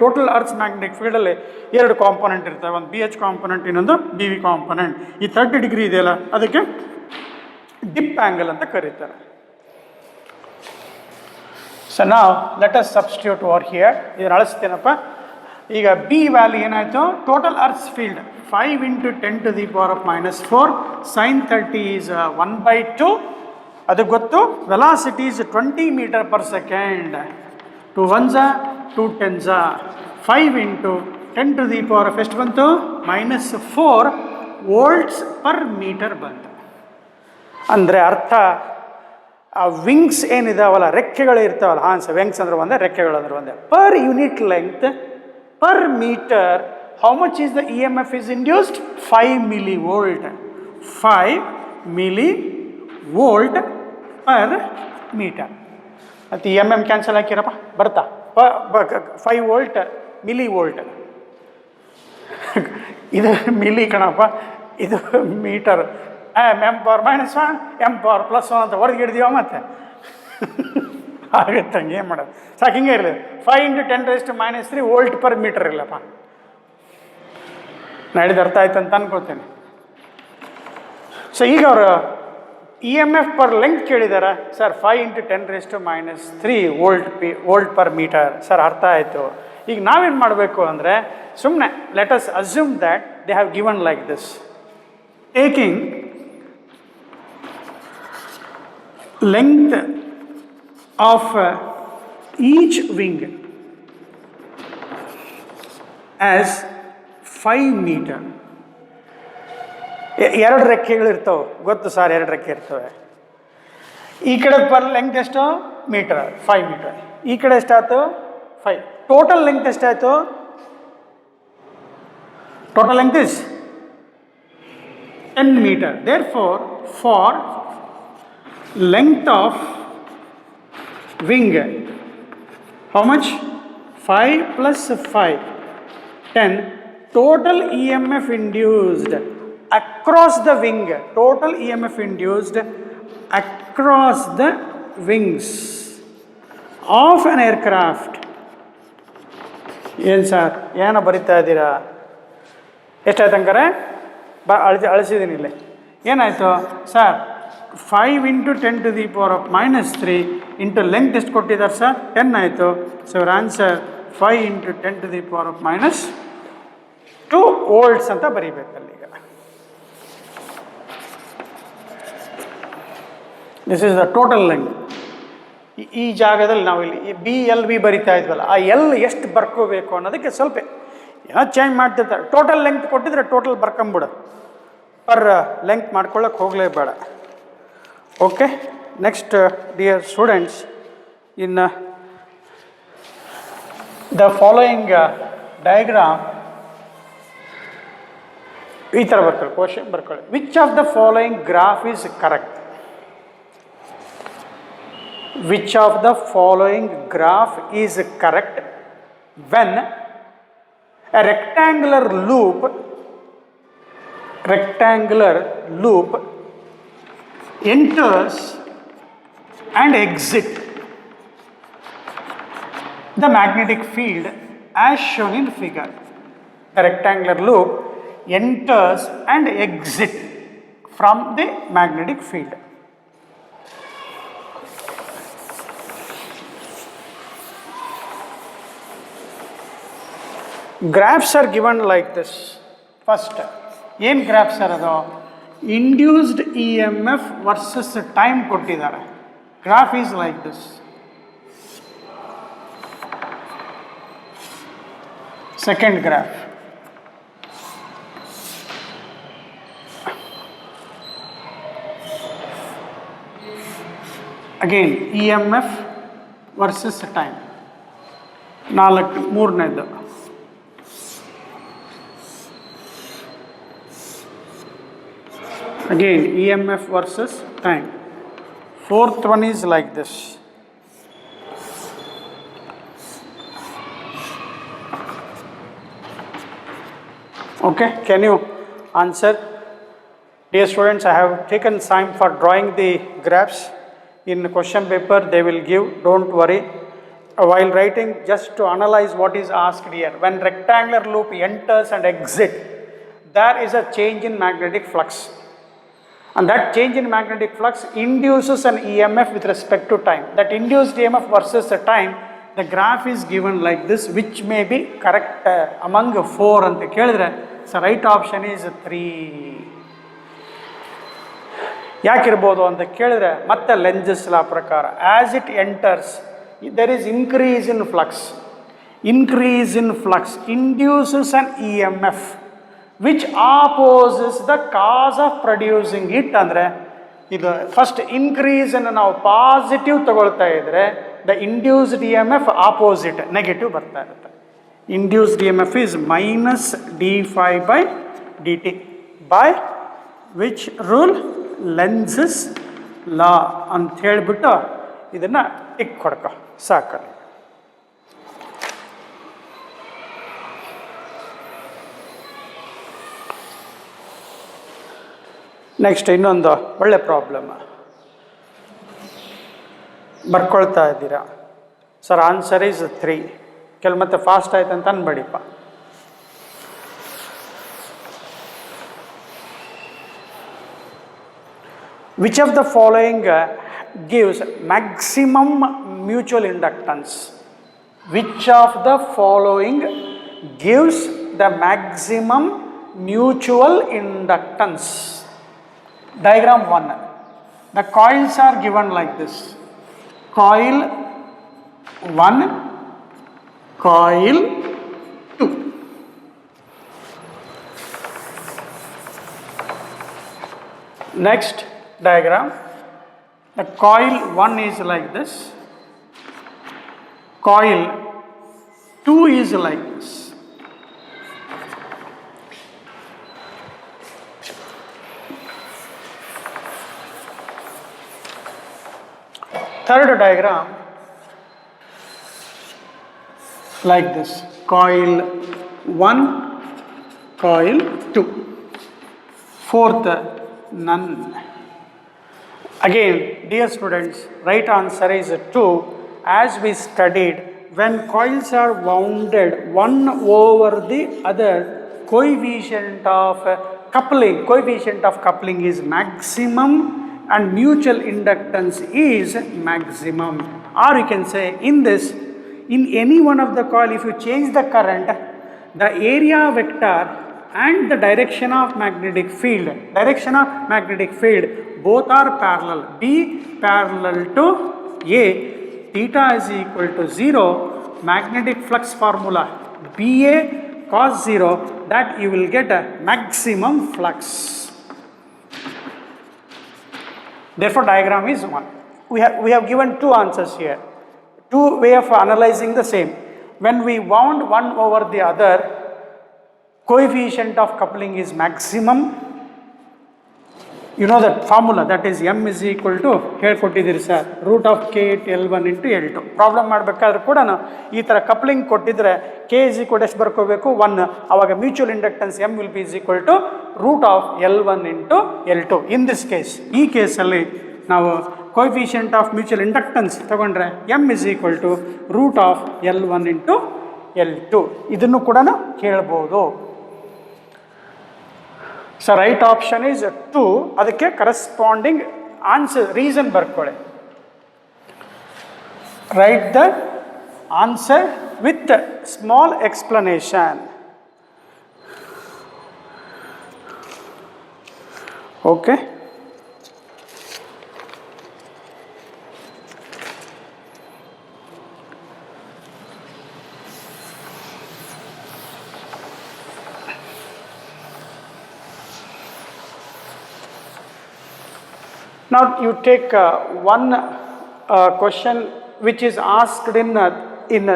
ಟೋಟಲ್ ಅರ್ತ್ಸ್ ಮ್ಯಾಗ್ನೆಟಿಕ್ ಫೀಲ್ಡಲ್ಲಿ 2 ಕಾಂಪೊನೆಂಟ್ ಇರ್ತವೆ. ಒಂದು ಬಿ ಎಚ್ ಕಾಂಪೊನೆಂಟ್, ಇನ್ನೊಂದು ಬಿ ವಿ ಕಾಂಪೊನೆಂಟ್. ಈ 30 ಡಿಗ್ರಿ ಇದೆಯಲ್ಲ, ಅದಕ್ಕೆ ಡಿಪ್ ಆ್ಯಂಗಲ್ ಅಂತ ಕರೀತಾರೆ. ಸೊ ನಾವು let us substitute over here. ಇದನ್ನು ಅಳಿಸ್ತೇನಪ್ಪ. ಈಗ ಬಿ ವ್ಯಾಲ್ಯೂ ಏನಾಯಿತು? Total earth's field 5 × 10⁻⁻⁴ sin 30 is 1/2. ಅದು ಗೊತ್ತು. Velocity is 20 metre per second. 2 1s 2 10s 5 × 10⁻⁴ ಎಷ್ಟು ಬಂತು? -4 ವೋಲ್ಟ್ಸ್ ಪರ್ ಮೀಟರ್ ಬಂತು. ಅಂದರೆ ಅರ್ಥ ಆ ವಿಂಗ್ಸ್ ಏನಿದಾವಲ್ಲ, ರೆಕ್ಕೆಗಳು ಇರ್ತಾವಲ್ಲ. ಹಾಂ ಸರ್, ವಿಂಗ್ಸ್ ಅಂದ್ರೆ ಒಂದೇ, ರೆಕ್ಕೆಗಳು ಅಂದ್ರೆ ಒಂದೇ. Per unit length per metre how much is the EMF is induced? 5 millivolt. 5 millivolt per meter. ಮತ್ತು MM ಕ್ಯಾನ್ಸಲ್ ಹಾಕಿರಪ್ಪ, ಬರ್ತಾ 5 ವೋಲ್ಟ್ ಮಿಲಿವೋಲ್ಟ್. ಇದು ಮಿಲಿ ಕಣಪ್ಪ, ಇದು metre. M power -1 M power +1 ಅಂತ ಹೊರಗೆ ಹಿಡ್ದೀವ ಮತ್ತೆ ಆಗುತ್ತೆ. ಹಂಗೆ ಏನು ಮಾಡೋದು? ಸಾಕು, ಹಿಂಗೆ ಇರಲಿ. 5 × 10⁻³ ವೋಲ್ಟ್ ಪರ್ ಮೀಟರ್ ಇಲ್ಲಪ್ಪ. ನಾಡಿದ್ದು ಅರ್ಥ ಆಯ್ತು ಅಂತ ಅನ್ಕೊಳ್ತೇನೆ. ಸೊ ಈಗ ಅವರು E M F per length ಕೇಳಿದಾರೆ sir. 5 × 10⁻³ volt per metre. Sir ಅರ್ಥ ಆಯಿತು. ಈಗ ನಾವೇನು ಮಾಡಬೇಕು ಅಂದರೆ, ಸುಮ್ಮನೆ let us assume that they have given like this. Taking length of each wing as 5 metre. 2 ರೆಕ್ಕೆಗಳಿರ್ತವೆ, ಗೊತ್ತು ಸರ್, 2 ರೆಕ್ಕೆ ಇರ್ತವೆ. ಈ ಕಡೆ ಪರ್ ಲೆಂತ್ ಎಷ್ಟು? Metre, 5 metre. ಈ ಕಡೆ ಎಷ್ಟಾಯ್ತು? 5. ಟೋಟಲ್ ಲೆಂತ್ ಎಷ್ಟಾಯಿತು? Total length is 10 metre. There for length of wing, how much? 5 + 5 10. Total EMF induced across the wing. Total EMF induced across the wings of an aircraft. ಏನು sir, ಏನೋ ಬರಿತಾ ಇದ್ದೀರಾ? ಎಷ್ಟಾಯ್ತು ಹಂಗಾರೆ? ಅಳಿಸಿದ್ದೀನಿ ಇಲ್ಲಿ. ಏನಾಯಿತು ಸರ್? 5 × 10⁻³ ಇಂಟು ಲೆಂತ್ ಎಷ್ಟು ಕೊಟ್ಟಿದ್ದಾರೆ ಸರ್? 10 ಆಯಿತು. ಸೊ ಅವರ್ ಆನ್ಸರ್ 5 × 10⁻² ವೋಲ್ಟ್ಸ್ ಅಂತ ಬರೀಬೇಕಲ್ಲಿ. ಈಗ this is the total length. ಈ ಜಾಗದಲ್ಲಿ ನಾವು ಇಲ್ಲಿ BLV ಬರಿತಾ ಇದ್ವಲ್ಲ, ಆ ಎಲ್ ಎಷ್ಟು ಬರ್ಕೋಬೇಕು ಅನ್ನೋದಕ್ಕೆ ಸ್ವಲ್ಪ ಏನೋ ಚೇಂಜ್ ಮಾಡ್ತಿರ್ತಾರೆ. ಟೋಟಲ್ ಲೆಂತ್ ಕೊಟ್ಟಿದ್ರೆ ಟೋಟಲ್ ಬರ್ಕೊಂಬಿಡು, ಪರ್ ಲೆಂತ್ ಮಾಡ್ಕೊಳ್ಳೋಕೆ ಹೋಗಲೇಬೇಡ. Okay, next dear students, in the following diagram, ಈ ಥರ ಬರ್ಕೊಳ್ಳಿ, ಕ್ವಶನ್ ಬರ್ಕೊಳ್ಳಿ. Which of the following graph is correct? Which of the following graph is correct when a rectangular loop enters and exit the magnetic field as shown in figure? A rectangular loop enters and exit from the magnetic field. Graphs are given like this. First, ಏನು graphs ಅದು? Induced E M F versus time ಕೊಟ್ಟಿದ್ದಾರೆ. Graph is like this. Second graph, again E M F versus time. ಮೂರನೇದು again EMF versus time. Fourth one is like this. Okay, can you answer? Dear students, I have taken time for drawing the graphs. In question paper they will give, don't worry. While writing, just to analyze what is asked here. When rectangular loop enters and exit, there is a change in magnetic flux. And that change in magnetic flux induces an EMF with respect to time. That induced EMF versus the time, the graph is given like this, which may be correct among 4 anta kelidre. So right option is 3. ಯಾಕಿರ್ಬೋದು ಅಂತ ಕೇಳಿದ್ರೆ ಮತ್ತೆ ಲೆಂಜಸ್ ಲಾ ಪ್ರಕಾರ as it enters there is increase in flux. Increase in flux induces an EMF which opposes the cause of producing it. ಅಂದರೆ ಇದು first increase ಅನ್ನು ನಾವು positive ತಗೊಳ್ತಾ ಇದ್ರೆ the induced E M F opposite negative ಬರ್ತಾ ಇರುತ್ತೆ. Induced E M F is minus D phi by D T by which rule? Lenz's law ಅಂತ ಹೇಳಿಬಿಟ್ಟು ಇದನ್ನು ಟಿಕ್ ಕೊಡ್ಕೊ ಸಾಕಲ್ಲ. ನೆಕ್ಸ್ಟ್ ಇನ್ನೊಂದು ಒಳ್ಳೆ ಪ್ರಾಬ್ಲಮ್ ಬರ್ಕೊಳ್ತಾ ಇದ್ದೀರಾ ಸರ್. Answer is 3. ಮತ್ತೆ ಫಾಸ್ಟ್ ಆಯ್ತು ಅಂತ ಅನ್ಬೇಡಿಪ್ಪ. Which of the following gives maximum mutual inductance? Which of the following gives the maximum mutual inductance? Diagram 1. The coils are given like this. Coil 1, coil 2. Next diagram. The coil 1 is like this. Coil 2 is like this. Third diagram like this. Coil 1, coil 2. Fourth, none. Again, dear students, right answer is 2. As we studied, when coils are wounded one over the other, coefficient of coupling is maximum and mutual inductance is maximum. Or you can say in this, in any one of the coil, if you change the current, the area vector and the direction of magnetic field both are parallel. B parallel to A, theta is equal to 0. Magnetic flux formula BA cos 0, that you will get a maximum flux. Therefore, diagram is 1. We have given 2 answers here. Two way of analyzing the same. When we wound one over the other, coefficient of coupling is maximum. You know that formula, that is m is equal to ಹೇಳ್ಕೊಟ್ಟಿದ್ದೀರಿ sir root of K it L1 into L2. Problem ಮಾಡಬೇಕಾದ್ರೆ ಕೂಡ ಈ ಥರ coupling ಕೊಟ್ಟಿದ್ರೆ K is equal ಎಷ್ಟು ಬರ್ಕೋಬೇಕು 1, ಅವಾಗ mutual inductance m will be is equal to root of L1 into L2. In this case, ಈ ಕೇಸಲ್ಲಿ ನಾವು ಕೋಎಫಿಷಿಯಂಟ್ ಆಫ್ ಮ್ಯೂಚುವಲ್ ಇಂಡಕ್ಟೆನ್ಸ್ ತಗೊಂಡ್ರೆ m is equal to root of L1 into L2. ಇದನ್ನು ಕೂಡ ಕೇಳ್ಬೋದು. So right option is 2. ಅದಕ್ಕೆ corresponding answer reason ಬರ್ಕೊಳ್ಳಿ. Write the answer with small explanation. Okay, now you take one question which is asked in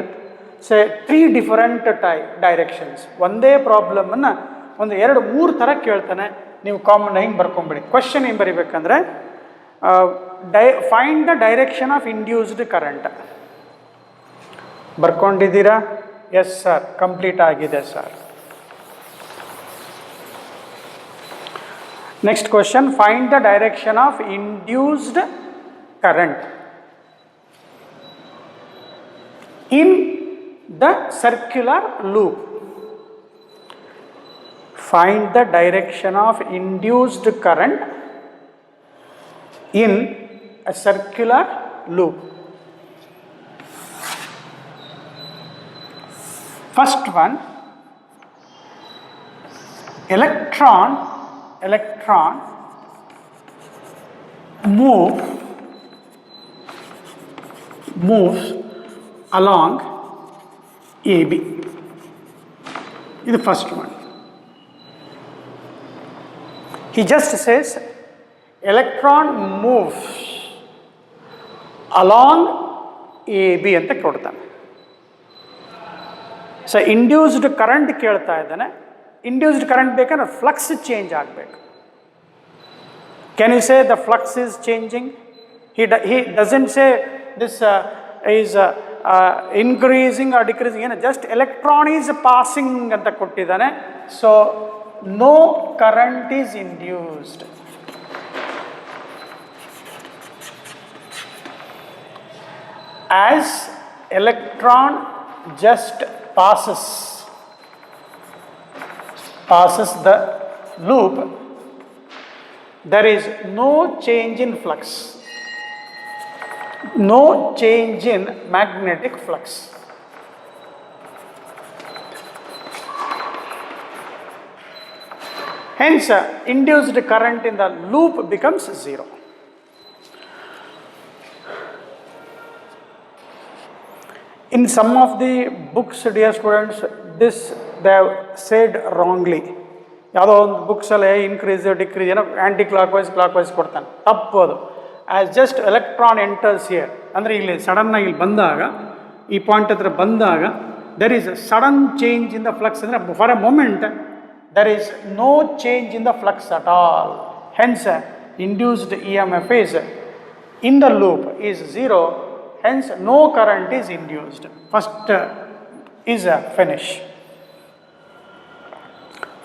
say 3 different directions. ಒಂದೇ problem ಅನ್ನು ಒಂದು 2-3 ಥರ ಕೇಳ್ತಾನೆ. ನೀವು ಕಾಮನ್ ಹಿಂಗೆ ಬರ್ಕೊಂಬಿಡಿ. ಕ್ವಶನ್ ಏನು ಬರಿಬೇಕಂದ್ರೆ find the direction of induced current. ಬರ್ಕೊಂಡಿದ್ದೀರಾ? ಎಸ್ ಸರ್, ಕಂಪ್ಲೀಟ್ ಆಗಿದೆ sir. Next question, find the direction of induced current in the circular loop. Find the direction of induced current in a circular loop. First one, electron moves along AB. This is the first one. He just says electron moves along AB anta kodtane. So induced current ಕೇಳ್ತಾ ಇದ್ದಾನೆ. Induced current ಬೇಕಂದ್ರೆ flux change ಆಗಬೇಕು. Can you say the flux is changing? He doesn't say this is increasing or decreasing. Just electron is passing anta kottidane. So no current is induced. As electron just passes the loop, there is no change in flux, no change in magnetic flux. Hence, induced current in the loop becomes 0. In some of the books, dear students, this they have said wrongly. ಯಾವುದೋ ಒಂದು ಬುಕ್ಸಲ್ಲಿ increase decrease ಏನೋ ಆ್ಯಂಟಿ clock wise ಕೊಡ್ತಾನೆ, ತಪ್ಪು ಅದು. As just electron enters here ಅಂದರೆ ಇಲ್ಲಿ ಸಡನ್ನಾಗಿ ಇಲ್ಲಿ ಬಂದಾಗ, ಈ ಪಾಯಿಂಟ್ ಹತ್ರ ಬಂದಾಗ there is sudden change in the flux. ಅಂದರೆ for a moment there is no change in the flux at all. Hence induced EMF is in the loop is 0. Hence no current is induced. First is a finish.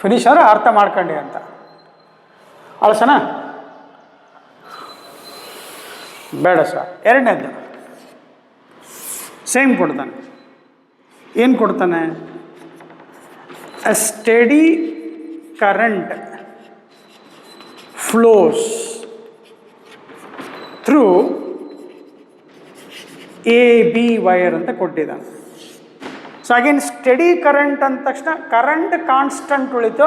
Finish ಅಂದರೆ ಅರ್ಥ ಮಾಡ್ಕೊಂಡಿ ಅಂತ ಅಳಸನ ಬೇಡ sir. ಎರಡನೇದು same ಕೊಡ್ತಾನೆ. ಏನು ಕೊಡ್ತಾನೆ? a steady current flows through AB wire ಅಂತ ಕೊಟ್ಟಿದ್ದಾನೆ. ಸೊ ಅಗೇನ್ ಸ್ಟಡಿ ಕರೆಂಟ್ ಅಂದ ತಕ್ಷಣ ಕರೆಂಟ್ ಕಾನ್ಸ್ಟೆಂಟ್ ಉಳಿತು,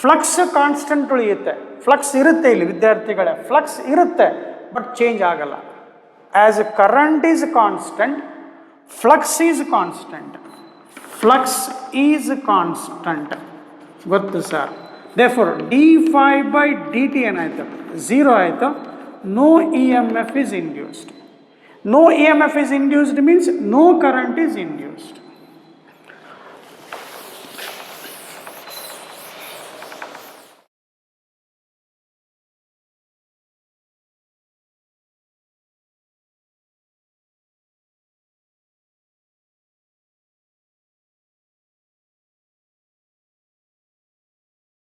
ಫ್ಲಕ್ಸ್ ಕಾನ್ಸ್ಟೆಂಟ್ ಉಳಿಯುತ್ತೆ. ಫ್ಲಕ್ಸ್ ಇರುತ್ತೆ ಇಲ್ಲಿ ವಿದ್ಯಾರ್ಥಿಗಳೇ, ಫ್ಲಕ್ಸ್ ಇರುತ್ತೆ ಬಟ್ ಚೇಂಜ್ ಆಗಲ್ಲ. As current is constant, flux is constant. Flux is constant ಗೊತ್ತು ಸರ್. ದೇರ್ಫೋರ್ d∅dt ಏನಾಯಿತು? 0 ಆಯಿತು. No EMF is induced. No EMF is induced means no current is induced.